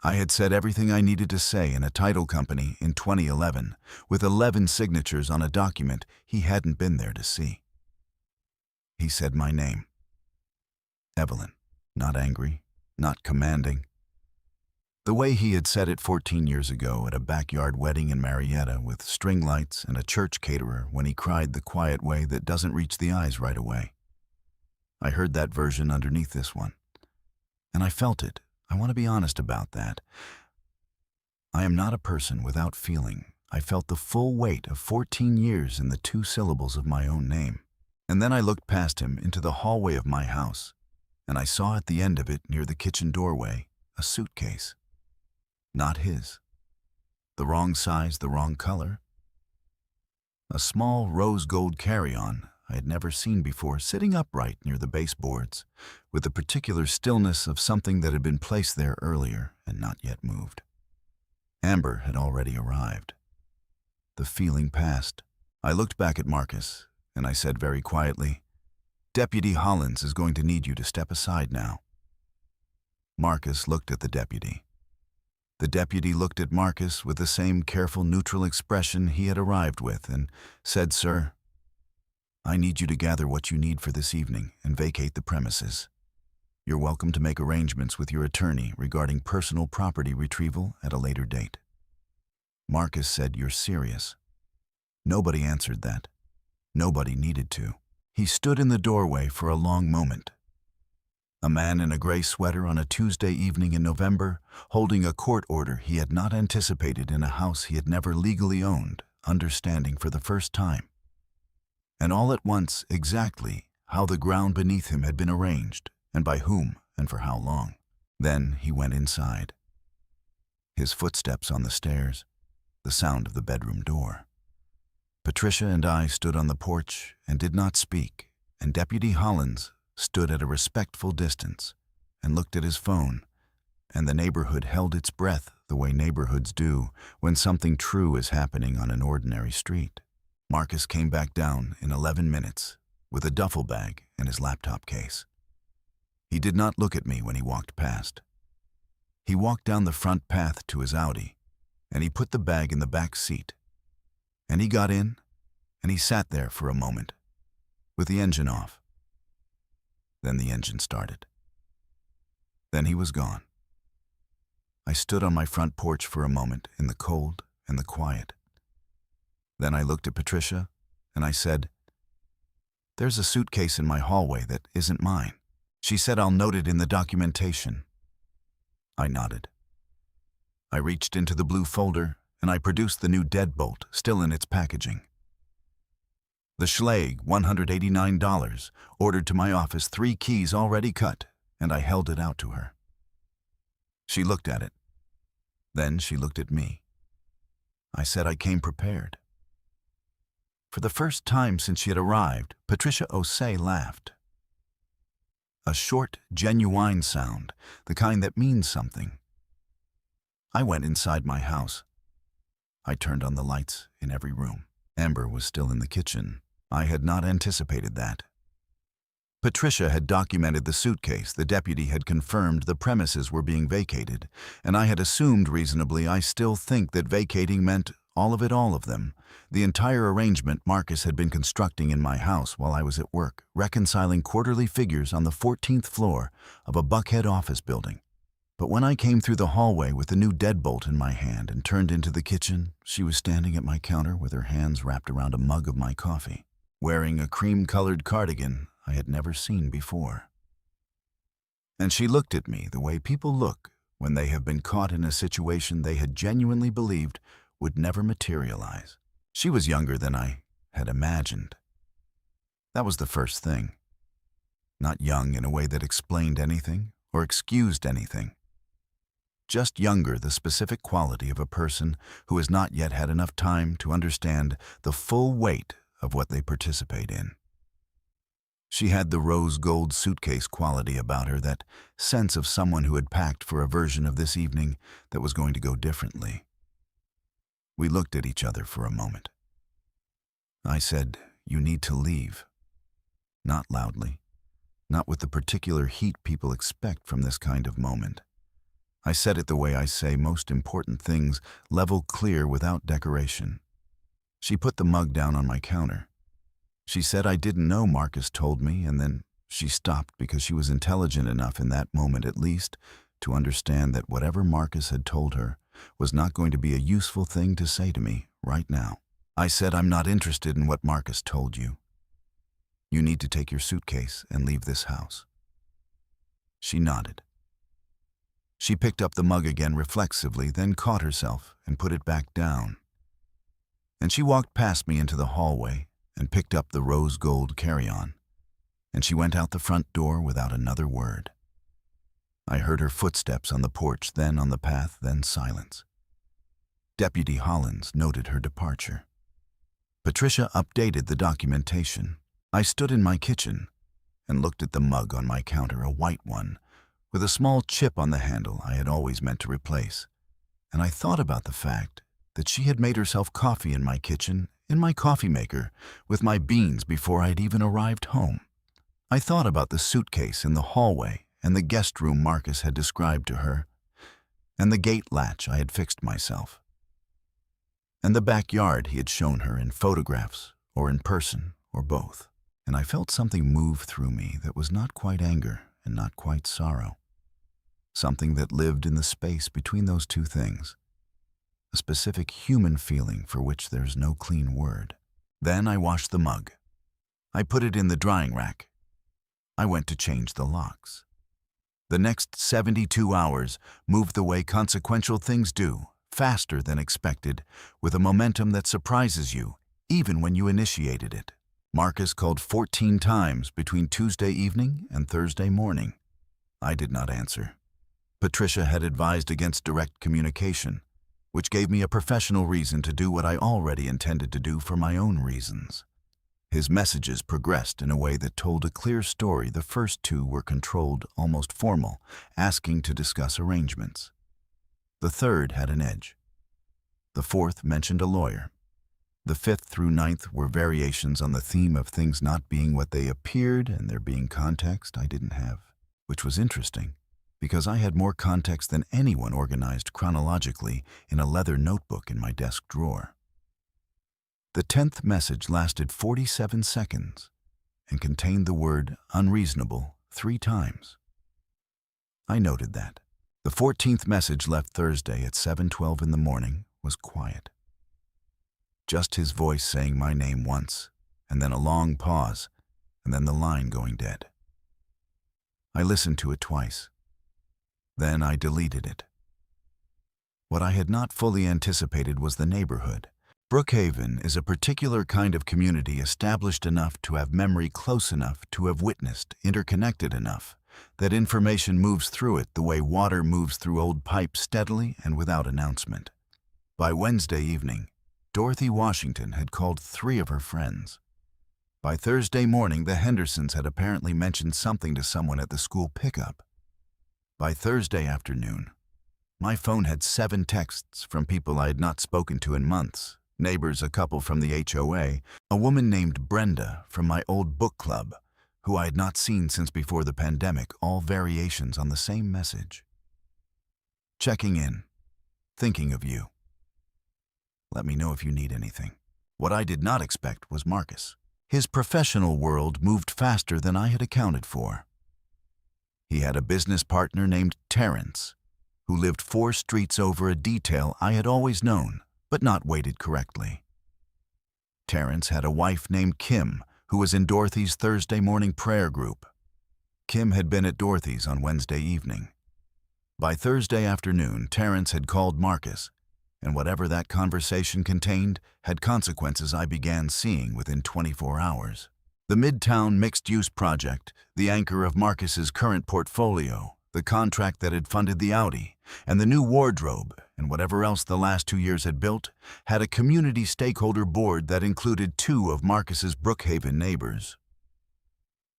I had said everything I needed to say in a title company in 2011, with 11 signatures on a document he hadn't been there to see. He said my name. Evelyn. Not angry, not commanding. The way he had said it 14 years ago at a backyard wedding in Marietta with string lights and a church caterer when he cried the quiet way that doesn't reach the eyes right away. I heard that version underneath this one. And I felt it. I want to be honest about that. I am not a person without feeling. I felt the full weight of 14 years in the 2 syllables of my own name. And then I looked past him into the hallway of my house, and I saw at the end of it, near the kitchen doorway, a suitcase. Not his. The wrong size, the wrong color. A small rose gold carry-on I had never seen before, sitting upright near the baseboards, with the particular stillness of something that had been placed there earlier and not yet moved. Amber had already arrived. The feeling passed. I looked back at Marcus, and I said very quietly, "Deputy Hollins is going to need you to step aside now." Marcus looked at the deputy. The deputy looked at Marcus with the same careful, neutral expression he had arrived with and said, "Sir, I need you to gather what you need for this evening and vacate the premises. You're welcome to make arrangements with your attorney regarding personal property retrieval at a later date." Marcus said, "You're serious?" Nobody answered that. Nobody needed to. He stood in the doorway for a long moment. A man in a gray sweater on a Tuesday evening in November, holding a court order he had not anticipated in a house he had never legally owned, understanding for the first time. And all at once exactly how the ground beneath him had been arranged, and by whom, and for how long. Then he went inside. His footsteps on the stairs, the sound of the bedroom door. Patricia and I stood on the porch and did not speak, and Deputy Hollins stood at a respectful distance and looked at his phone, and the neighborhood held its breath the way neighborhoods do when something true is happening on an ordinary street. Marcus came back down in 11 minutes with a duffel bag and his laptop case. He did not look at me when he walked past. He walked down the front path to his Audi, and he put the bag in the back seat. And he got in, and he sat there for a moment, with the engine off. Then the engine started. Then he was gone. I stood on my front porch for a moment in the cold and the quiet. Then I looked at Patricia, and I said, "There's a suitcase in my hallway that isn't mine." She said, "I'll note it in the documentation." I nodded. I reached into the blue folder, and I produced the new deadbolt, still in its packaging. The Schlag, $189, ordered to my office, 3 keys already cut, and I held it out to her. She looked at it. Then she looked at me. I said I came prepared. For the first time since she had arrived, Patricia Osei laughed. A short, genuine sound, the kind that means something. I went inside my house. I turned on the lights in every room. Amber was still in the kitchen. I had not anticipated that. Patricia had documented the suitcase. The deputy had confirmed the premises were being vacated, and I had assumed reasonably I still think that vacating meant all of them. The entire arrangement Marcus had been constructing in my house while I was at work, reconciling quarterly figures on the 14th floor of a Buckhead office building. But when I came through the hallway with the new deadbolt in my hand and turned into the kitchen, she was standing at my counter with her hands wrapped around a mug of my coffee, wearing a cream-colored cardigan I had never seen before. And she looked at me the way people look when they have been caught in a situation they had genuinely believed would never materialize. She was younger than I had imagined. That was the first thing. Not young in a way that explained anything or excused anything. Just younger, the specific quality of a person who has not yet had enough time to understand the full weight of what they participate in. She had the rose gold suitcase quality about her, that sense of someone who had packed for a version of this evening that was going to go differently. We looked at each other for a moment. I said, "You need to leave." Not loudly, not with the particular heat people expect from this kind of moment. I said it the way I say most important things, level clear without decoration. She put the mug down on my counter. She said I didn't know Marcus told me, and then she stopped because she was intelligent enough in that moment at least to understand that whatever Marcus had told her was not going to be a useful thing to say to me right now. I said, "I'm not interested in what Marcus told you. You need to take your suitcase and leave this house." She nodded. She picked up the mug again reflexively, then caught herself and put it back down. And she walked past me into the hallway and picked up the rose gold carry-on, and she went out the front door without another word. I heard her footsteps on the porch, then on the path, then silence. Deputy Hollins noted her departure. Patricia updated the documentation. I stood in my kitchen and looked at the mug on my counter, a white one, with a small chip on the handle I had always meant to replace, and I thought about the fact that she had made herself coffee in my kitchen, in my coffee maker, with my beans before I had even arrived home. I thought about the suitcase in the hallway and the guest room Marcus had described to her, and the gate latch I had fixed myself, and the backyard he had shown her in photographs or in person or both. And I felt something move through me that was not quite anger and not quite sorrow. Something that lived in the space between those two things. A specific human feeling for which there's no clean word. Then I washed the mug. I put it in the drying rack. I went to change the locks. The next 72 hours moved the way consequential things do, faster than expected, with a momentum that surprises you, even when you initiated it. Marcus called 14 times between Tuesday evening and Thursday morning. I did not answer. Patricia had advised against direct communication, which gave me a professional reason to do what I already intended to do for my own reasons. His messages progressed in a way that told a clear story. The first two were controlled, almost formal, asking to discuss arrangements. The third had an edge. The fourth mentioned a lawyer. The fifth through ninth were variations on the theme of things not being what they appeared and there being context I didn't have, which was interesting because I had more context than anyone organized chronologically in a leather notebook in my desk drawer. The 10th message lasted 47 seconds and contained the word unreasonable 3 times. I noted that. The 14th message, left Thursday at 7:12 in the morning, was quiet. Just his voice saying my name once, and then a long pause, and then the line going dead. I listened to it twice. Then I deleted it. What I had not fully anticipated was the neighborhood. Brookhaven is a particular kind of community established enough to have memory close enough to have witnessed, interconnected enough, that information moves through it the way water moves through old pipes steadily and without announcement. By Wednesday evening, Dorothy Washington had called 3 of her friends. By Thursday morning, the Hendersons had apparently mentioned something to someone at the school pickup. By Thursday afternoon, my phone had 7 texts from people I had not spoken to in months. Neighbors, a couple from the HOA, a woman named Brenda from my old book club, who I had not seen since before the pandemic, all variations on the same message. Checking in. Thinking of you. Let me know if you need anything. What I did not expect was Marcus. His professional world moved faster than I had accounted for. He had a business partner named Terrence, who lived 4 streets over, a detail I had always known, but not weighted correctly. Terrence had a wife named Kim, who was in Dorothy's Thursday morning prayer group. Kim had been at Dorothy's on Wednesday evening. By Thursday afternoon, Terrence had called Marcus, and whatever that conversation contained had consequences I began seeing within 24 hours. The Midtown Mixed-Use Project, the anchor of Marcus's current portfolio, the contract that had funded the Audi, and the new wardrobe, and whatever else the last 2 years had built, had a community stakeholder board that included 2 of Marcus's Brookhaven neighbors.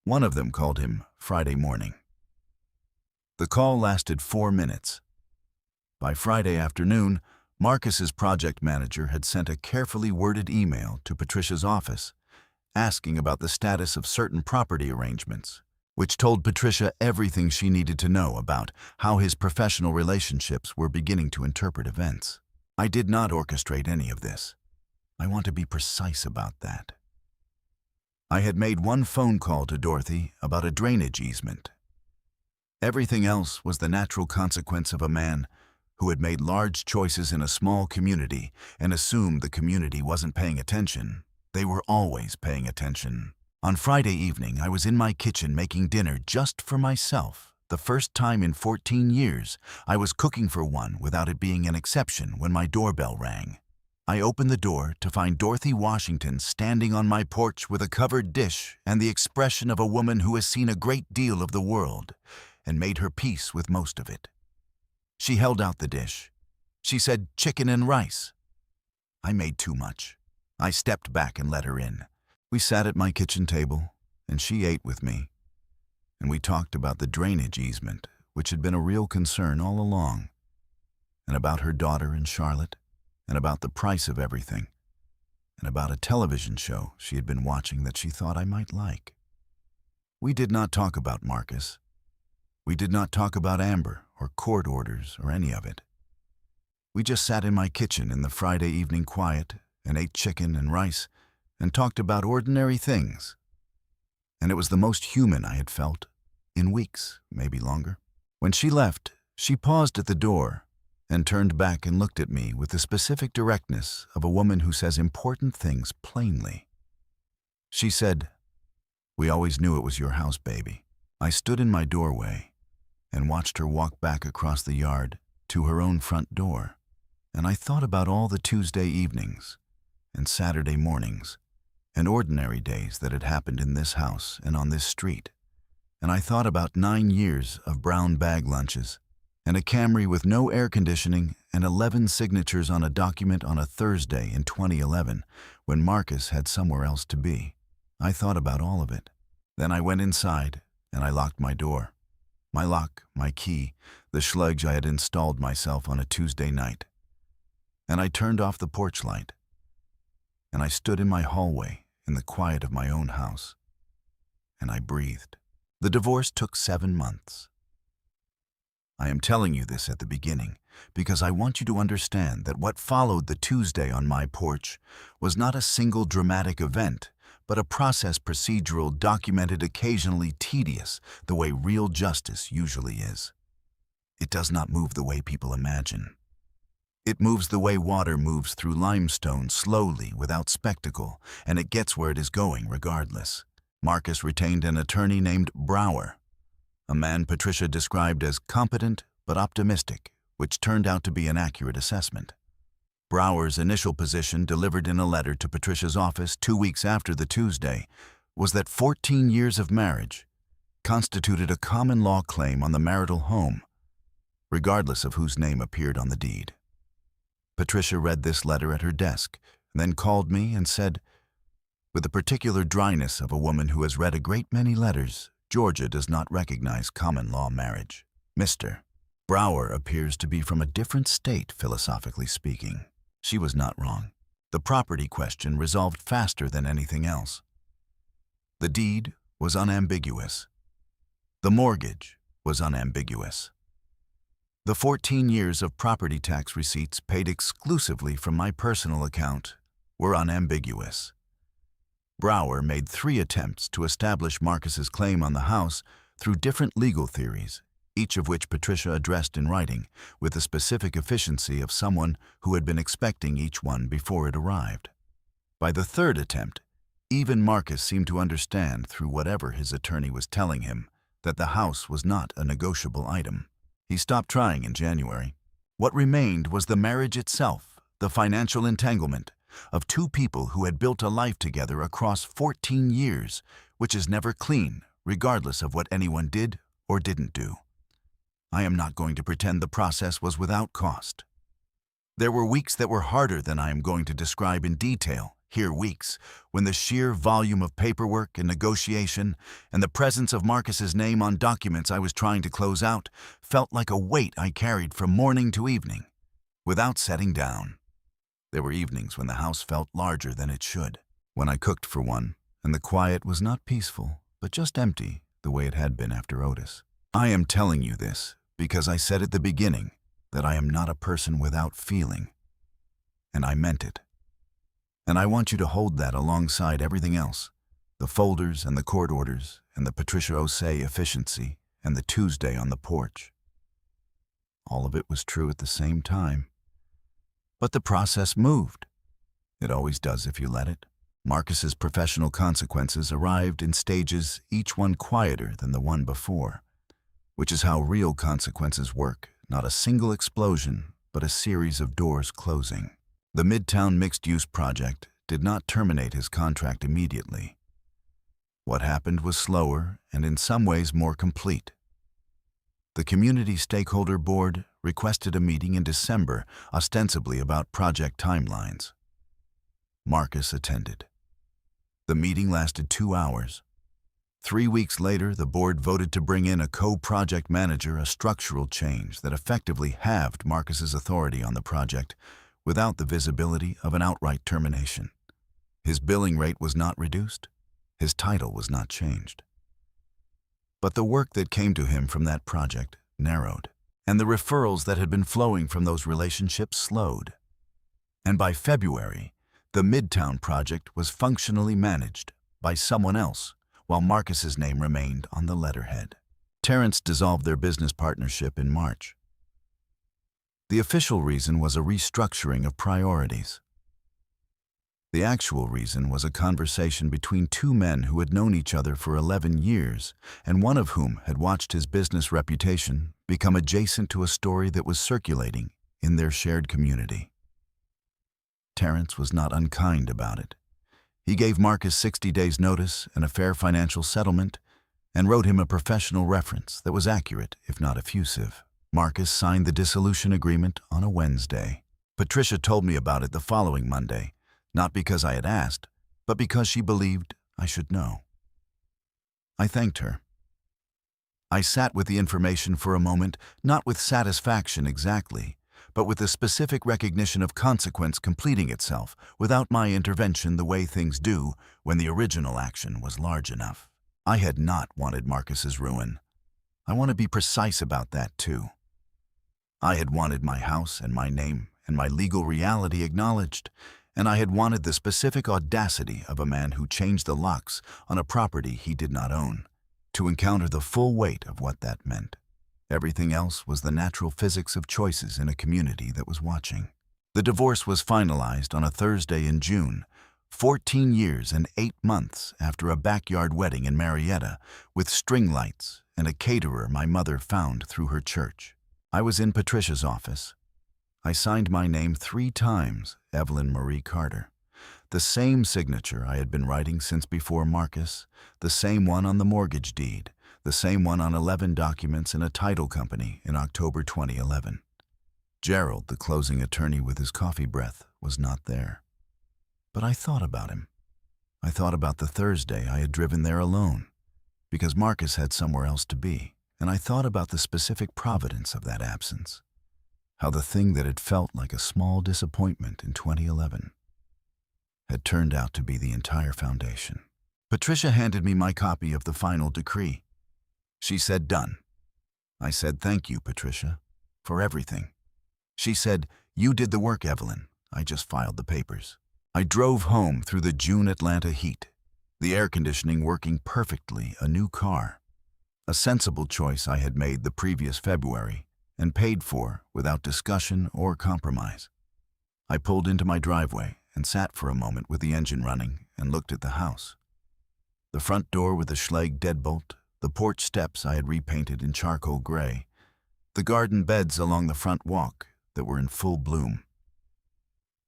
One of them called him Friday morning. The call lasted 4 minutes. By Friday afternoon, Marcus's project manager had sent a carefully worded email to Patricia's office, asking about the status of certain property arrangements, which told Patricia everything she needed to know about how his professional relationships were beginning to interpret events. I did not orchestrate any of this. I want to be precise about that. I had made 1 phone call to Dorothy about a drainage easement. Everything else was the natural consequence of a man who had made large choices in a small community and assumed the community wasn't paying attention. They were always paying attention. On Friday evening, I was in my kitchen making dinner just for myself. The first time in 14 years, I was cooking for one without it being an exception when my doorbell rang. I opened the door to find Dorothy Washington standing on my porch with a covered dish and the expression of a woman who has seen a great deal of the world and made her peace with most of it. She held out the dish. She said chicken and rice. I made too much. I stepped back and let her in. We sat at my kitchen table, and she ate with me. And we talked about the drainage easement, which had been a real concern all along, and about her daughter and Charlotte, and about the price of everything, and about a television show she had been watching that she thought I might like. We did not talk about Marcus. We did not talk about Amber or court orders or any of it. We just sat in my kitchen in the Friday evening quiet and ate chicken and rice and talked about ordinary things. And it was the most human I had felt in weeks, maybe longer. When she left, she paused at the door and turned back and looked at me with the specific directness of a woman who says important things plainly. She said, "We always knew it was your house, baby." I stood in my doorway and watched her walk back across the yard to her own front door, and I thought about all the Tuesday evenings and Saturday mornings and ordinary days that had happened in this house and on this street, and I thought about 9 years of brown bag lunches and a Camry with no air conditioning and 11 signatures on a document on a Thursday in 2011 when Marcus had somewhere else to be. I thought about all of it. Then I went inside and I locked my door. My lock, my key, the sludge I had installed myself on a Tuesday night. And I turned off the porch light. And I stood in my hallway in the quiet of my own house. And I breathed. The divorce took 7 months. I am telling you this at the beginning because I want you to understand that what followed the Tuesday on my porch was not a single dramatic event, but a process procedural documented, occasionally tedious, the way real justice usually is. It does not move the way people imagine. It moves the way water moves through limestone, slowly, without spectacle, and it gets where it is going regardless. Marcus retained an attorney named Brower, a man Patricia described as competent but optimistic, which turned out to be an accurate assessment. Brower's initial position, delivered in a letter to Patricia's office 2 weeks after the Tuesday, was that 14 years of marriage constituted a common law claim on the marital home, regardless of whose name appeared on the deed. Patricia read this letter at her desk, then called me and said, with the particular dryness of a woman who has read a great many letters, Georgia does not recognize common law marriage. Mr. Brower appears to be from a different state, philosophically speaking. She was not wrong. The property question resolved faster than anything else. The deed was unambiguous. The mortgage was unambiguous. The 14 years of property tax receipts paid exclusively from my personal account were unambiguous. Brower made 3 attempts to establish Marcus's claim on the house through different legal theories, each of which Patricia addressed in writing with the specific efficiency of someone who had been expecting each one before it arrived. By the 3rd attempt, even Marcus seemed to understand through whatever his attorney was telling him that the house was not a negotiable item. He stopped trying in January. What remained was the marriage itself, the financial entanglement of 2 people who had built a life together across 14 years, which is never clean, regardless of what anyone did or didn't do. I am not going to pretend the process was without cost. There were weeks that were harder than I am going to describe in detail, here weeks, when the sheer volume of paperwork and negotiation and the presence of Marcus's name on documents I was trying to close out felt like a weight I carried from morning to evening, without setting down. There were evenings when the house felt larger than it should, when I cooked for one, and the quiet was not peaceful, but just empty, the way it had been after Otis. I am telling you this because I said at the beginning that I am not a person without feeling, and I meant it. And I want you to hold that alongside everything else, the folders and the court orders and the Patricia Osei efficiency and the Tuesday on the porch. All of it was true at the same time. But the process moved. It always does if you let it. Marcus's professional consequences arrived in stages, each one quieter than the one before, which is how real consequences work, not a single explosion, but a series of doors closing. The Midtown Mixed-Use Project did not terminate his contract immediately. What happened was slower and in some ways more complete. The Community Stakeholder Board requested a meeting in December, ostensibly about project timelines. Marcus attended. The meeting lasted 2 hours. 3 weeks later, the board voted to bring in a co-project manager, a structural change that effectively halved Marcus's authority on the project without the visibility of an outright termination. His billing rate was not reduced. His title was not changed. But the work that came to him from that project narrowed, and the referrals that had been flowing from those relationships slowed. And by February, the Midtown project was functionally managed by someone else, while Marcus's name remained on the letterhead. Terrence dissolved their business partnership in March. The official reason was a restructuring of priorities. The actual reason was a conversation between 2 men who had known each other for 11 years, and one of whom had watched his business reputation become adjacent to a story that was circulating in their shared community. Terrence was not unkind about it. He gave Marcus 60 days' notice and a fair financial settlement, and wrote him a professional reference that was accurate, if not effusive. Marcus signed the dissolution agreement on a Wednesday. Patricia told me about it the following Monday, not because I had asked, but because she believed I should know. I thanked her. I sat with the information for a moment, not with satisfaction exactly, but with the specific recognition of consequence completing itself without my intervention the way things do when the original action was large enough. I had not wanted Marcus's ruin. I want to be precise about that too. I had wanted my house and my name and my legal reality acknowledged, and I had wanted the specific audacity of a man who changed the locks on a property he did not own, to encounter the full weight of what that meant. Everything else was the natural physics of choices in a community that was watching. The divorce was finalized on a Thursday in June, 14 years and 8 months after a backyard wedding in Marietta with string lights and a caterer my mother found through her church. I was in Patricia's office. I signed my name 3 times, Evelyn Marie Carter. The same signature I had been writing since before Marcus, the same one on the mortgage deed, the same one on 11 documents in a title company in October 2011. Gerald, the closing attorney with his coffee breath, was not there. But I thought about him. I thought about the Thursday I had driven there alone, because Marcus had somewhere else to be, and I thought about the specific providence of that absence, how the thing that had felt like a small disappointment in 2011 had turned out to be the entire foundation. Patricia handed me my copy of the final decree. She said, "Done." I said, "Thank you, Patricia, for everything." She said, "You did the work, Evelyn. I just filed the papers." I drove home through the June Atlanta heat, the air conditioning working perfectly, a new car. A sensible choice I had made the previous February and paid for without discussion or compromise. I pulled into my driveway and sat for a moment with the engine running and looked at the house. The front door with the Schlage deadbolt, the porch steps I had repainted in charcoal gray, the garden beds along the front walk that were in full bloom.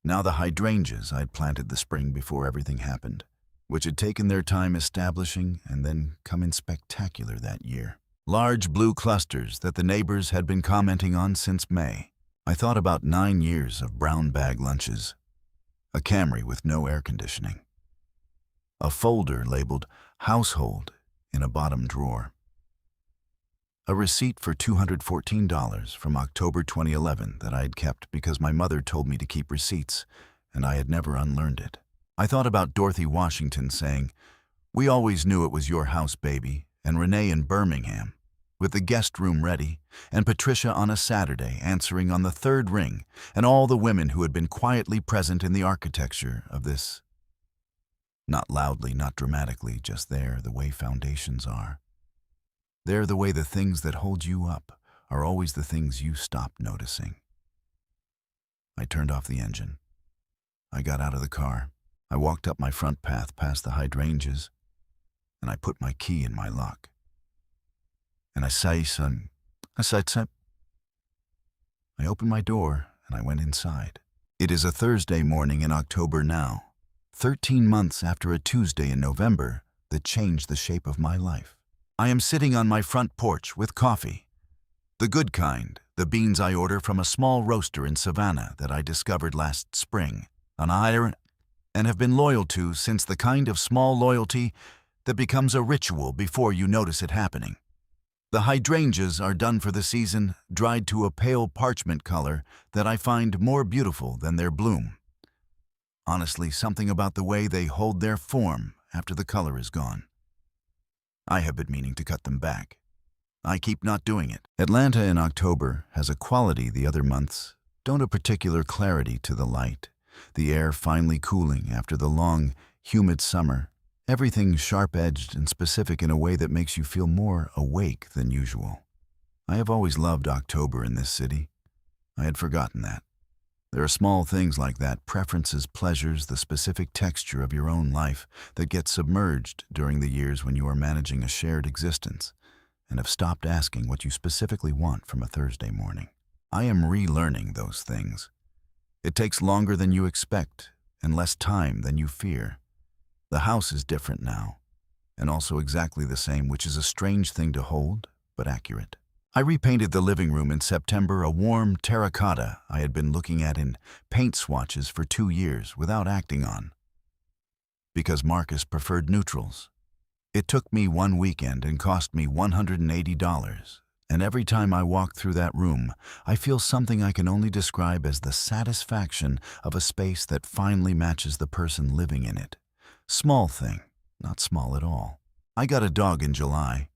Now the hydrangeas I'd planted the spring before everything happened, which had taken their time establishing and then come in spectacular that year. Large blue clusters that the neighbors had been commenting on since May. I thought about 9 years of brown bag lunches, a Camry with no air conditioning, a folder labeled household in a bottom drawer, a receipt for $214 from October 2011 that I had kept because my mother told me to keep receipts, and I had never unlearned it. I thought about Dorothy Washington saying, "We always knew it was your house, baby," and Renee in Birmingham, with the guest room ready, and Patricia on a Saturday answering on the 3rd ring, and all the women who had been quietly present in the architecture of this. Not loudly, not dramatically, just there, the way foundations are. They're the way the things that hold you up are always the things you stop noticing. I turned off the engine. I got out of the car. I walked up my front path past the hydrangeas, and I put my key in my lock. And I opened my door and I went inside. It is a Thursday morning in October now, 13 months after a Tuesday in November that changed the shape of my life. I am sitting on my front porch with coffee. The good kind, the beans I order from a small roaster in Savannah that I discovered last spring, an iron, and have been loyal to since, the kind of small loyalty that becomes a ritual before you notice it happening. The hydrangeas are done for the season, dried to a pale parchment color that I find more beautiful than their bloom. Honestly, something about the way they hold their form after the color is gone. I have been meaning to cut them back. I keep not doing it. Atlanta in October has a quality the other months don't, a particular clarity to the light, the air finely cooling after the long, humid summer, everything sharp-edged and specific in a way that makes you feel more awake than usual. I have always loved October in this city. I had forgotten that. There are small things like that, preferences, pleasures, the specific texture of your own life that get submerged during the years when you are managing a shared existence and have stopped asking what you specifically want from a Thursday morning. I am relearning those things. It takes longer than you expect and less time than you fear. The house is different now, and also exactly the same, which is a strange thing to hold, but accurate. I repainted the living room in September, a warm terracotta I had been looking at in paint swatches for 2 years without acting on, because Marcus preferred neutrals. It took me one weekend and cost me $180, and every time I walk through that room, I feel something I can only describe as the satisfaction of a space that finally matches the person living in it. Small thing, not small at all. I got a dog in July.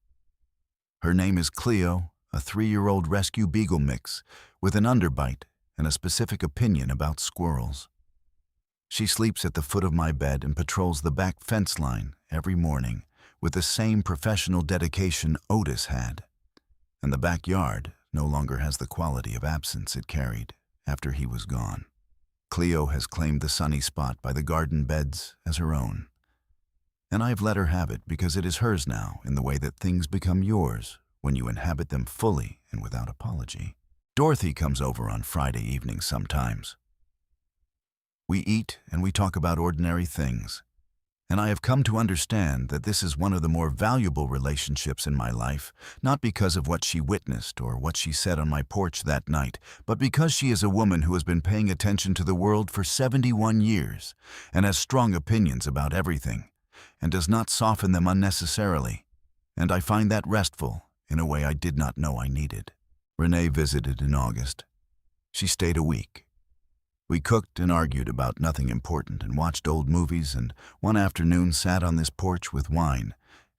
Her name is Cleo, a 3-year-old rescue beagle mix with an underbite and a specific opinion about squirrels. She sleeps at the foot of my bed and patrols the back fence line every morning with the same professional dedication Otis had. And the backyard no longer has the quality of absence it carried after he was gone. Cleo has claimed the sunny spot by the garden beds as her own. And I've let her have it because it is hers now, in the way that things become yours when you inhabit them fully and without apology. Dorothy comes over on Friday evenings sometimes. We eat and we talk about ordinary things, and I have come to understand that this is one of the more valuable relationships in my life, not because of what she witnessed or what she said on my porch that night, but because she is a woman who has been paying attention to the world for 71 years and has strong opinions about everything, and does not soften them unnecessarily, and I find that restful in a way I did not know I needed. Renee visited in August. She stayed a week. We cooked and argued about nothing important and watched old movies, and one afternoon sat on this porch with wine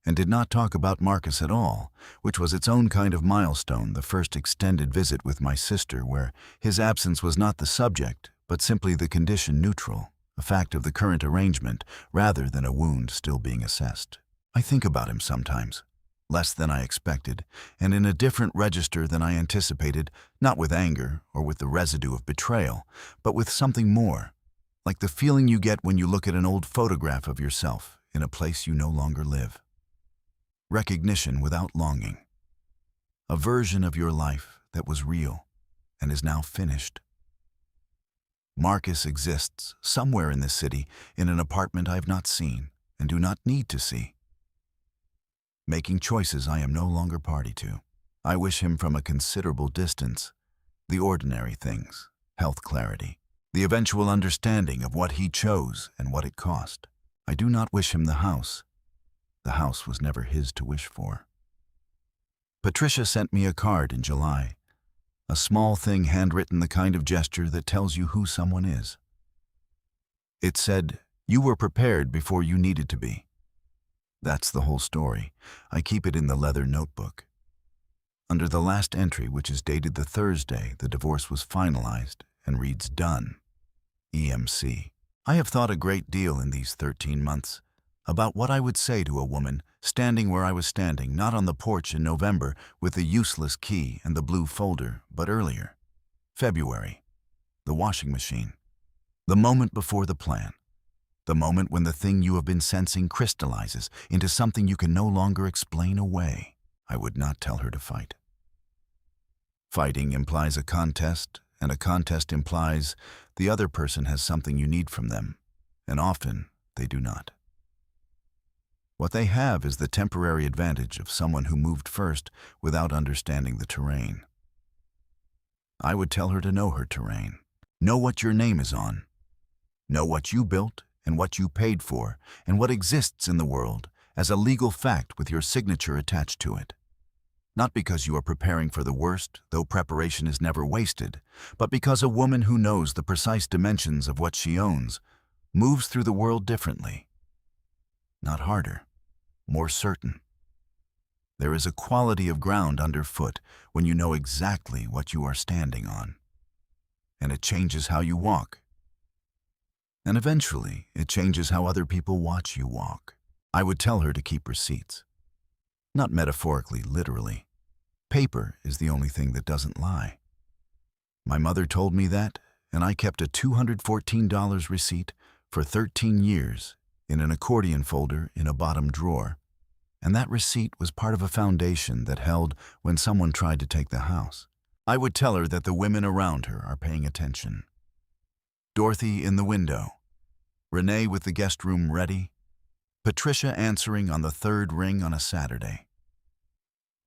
and did not talk about Marcus at all, which was its own kind of milestone, the first extended visit with my sister where his absence was not the subject, but simply the condition neutral, a fact of the current arrangement rather than a wound still being assessed. I think about him sometimes, less than I expected, and in a different register than I anticipated, not with anger or with the residue of betrayal, but with something more, like the feeling you get when you look at an old photograph of yourself in a place you no longer live. Recognition without longing. A version of your life that was real and is now finished. Marcus exists somewhere in this city in an apartment I have not seen and do not need to see. Making choices I am no longer party to. I wish him from a considerable distance the ordinary things, health clarity, the eventual understanding of what he chose and what it cost. I do not wish him the house. The house was never his to wish for. Patricia sent me a card in July, a small thing handwritten, the kind of gesture that tells you who someone is. It said, "You were prepared before you needed to be." That's the whole story. I keep it in the leather notebook. Under the last entry, which is dated the Thursday the divorce was finalized, and reads "Done. EMC." I have thought a great deal in these 13 months about what I would say to a woman standing where I was standing, not on the porch in November with the useless key and the blue folder, but earlier. February. The washing machine. The moment before the plan. The moment when the thing you have been sensing crystallizes into something you can no longer explain away. I would not tell her to fight. Fighting implies a contest, and a contest implies the other person has something you need from them, and often they do not. What they have is the temporary advantage of someone who moved first without understanding the terrain. I would tell her to know her terrain. Know what your name is on. Know what you built and what you paid for, and what exists in the world as a legal fact with your signature attached to it. Not because you are preparing for the worst, though preparation is never wasted, but because a woman who knows the precise dimensions of what she owns moves through the world differently. Not harder, more certain. There is a quality of ground underfoot when you know exactly what you are standing on. And it changes how you walk. And eventually, it changes how other people watch you walk. I would tell her to keep receipts. Not metaphorically, literally. Paper is the only thing that doesn't lie. My mother told me that, and I kept a $214 receipt for 13 years in an accordion folder in a bottom drawer, and that receipt was part of a foundation that held when someone tried to take the house. I would tell her that the women around her are paying attention. Dorothy in the window, Renee with the guest room ready, Patricia answering on the third ring on a Saturday.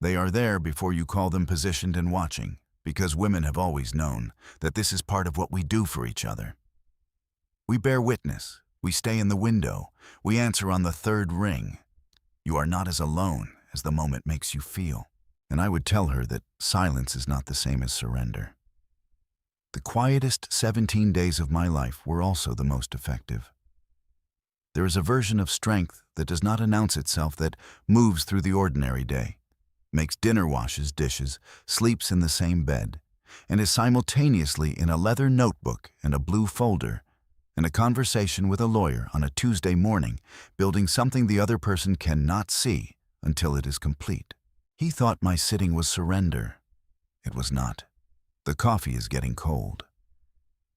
They are there before you call them, positioned and watching, because women have always known that this is part of what we do for each other. We bear witness, we stay in the window, we answer on the third ring. You are not as alone as the moment makes you feel. And I would tell her that silence is not the same as surrender. The quietest 17 days of my life were also the most effective. There is a version of strength that does not announce itself, that moves through the ordinary day, makes dinner, washes dishes, sleeps in the same bed, and is simultaneously in a leather notebook and a blue folder, in a conversation with a lawyer on a Tuesday morning, building something the other person cannot see until it is complete. He thought my sitting was surrender. It was not. The coffee is getting cold.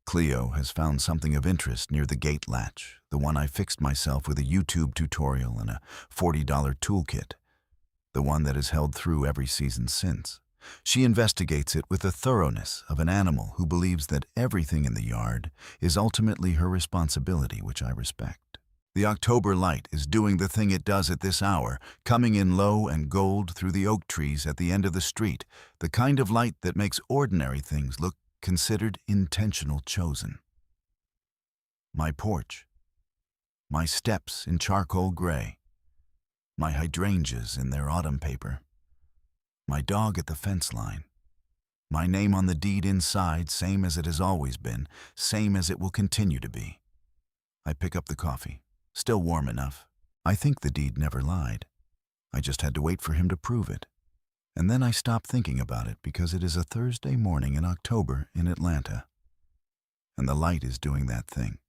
Cleo has found something of interest near the gate latch, the one I fixed myself with a YouTube tutorial and a $40 toolkit, the one that has held through every season since. She investigates it with the thoroughness of an animal who believes that everything in the yard is ultimately her responsibility, which I respect. The October light is doing the thing it does at this hour, coming in low and gold through the oak trees at the end of the street, the kind of light that makes ordinary things look considered intentional, chosen. My porch, my steps in charcoal gray, my hydrangeas in their autumn paper, my dog at the fence line, my name on the deed inside, same as it has always been, same as it will continue to be. I pick up the coffee. Still warm enough. I think the deed never lied. I just had to wait for him to prove it. And then I stop thinking about it because it is a Thursday morning in October in Atlanta. And the light is doing that thing.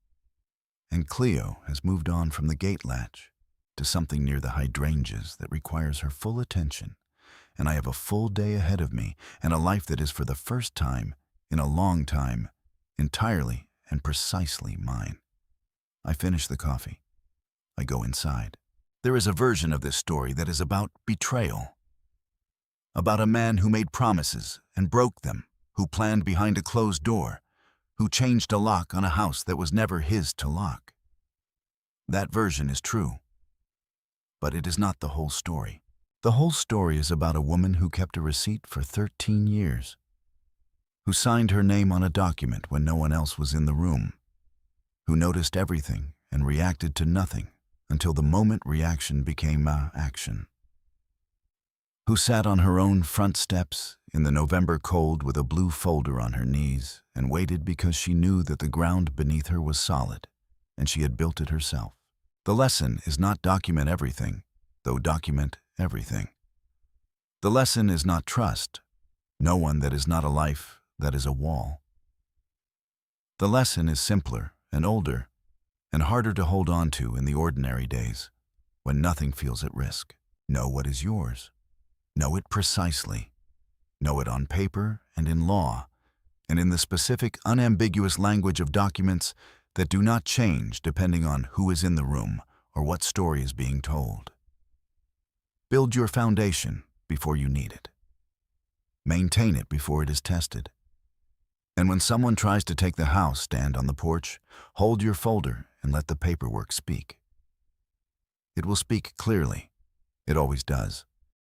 And Cleo has moved on from the gate latch to something near the hydrangeas that requires her full attention. And I have a full day ahead of me and a life that is, for the first time in a long time, entirely and precisely mine. I finish the coffee. I go inside. There is a version of this story that is about betrayal. About a man who made promises and broke them, who planned behind a closed door, who changed a lock on a house that was never his to lock. That version is true. But it is not the whole story. The whole story is about a woman who kept a receipt for 13 years, who signed her name on a document when no one else was in the room, who noticed everything and reacted to nothing until the moment reaction became action, who sat on her own front steps in the November cold with a blue folder on her knees and waited because she knew that the ground beneath her was solid and she had built it herself. The lesson is not document everything, though document everything. The lesson is not trust no one that is not a life that is a wall. The lesson is simpler and older and harder to hold on to in the ordinary days when nothing feels at risk. Know what is yours. Know it precisely. Know it on paper and in law, and in the specific, unambiguous language of documents that do not change depending on who is in the room or what story is being told. Build your foundation before you need it. Maintain it before it is tested. And when someone tries to take the house, stand on the porch, hold your folder, and let the paperwork speak. It will speak clearly. It always does.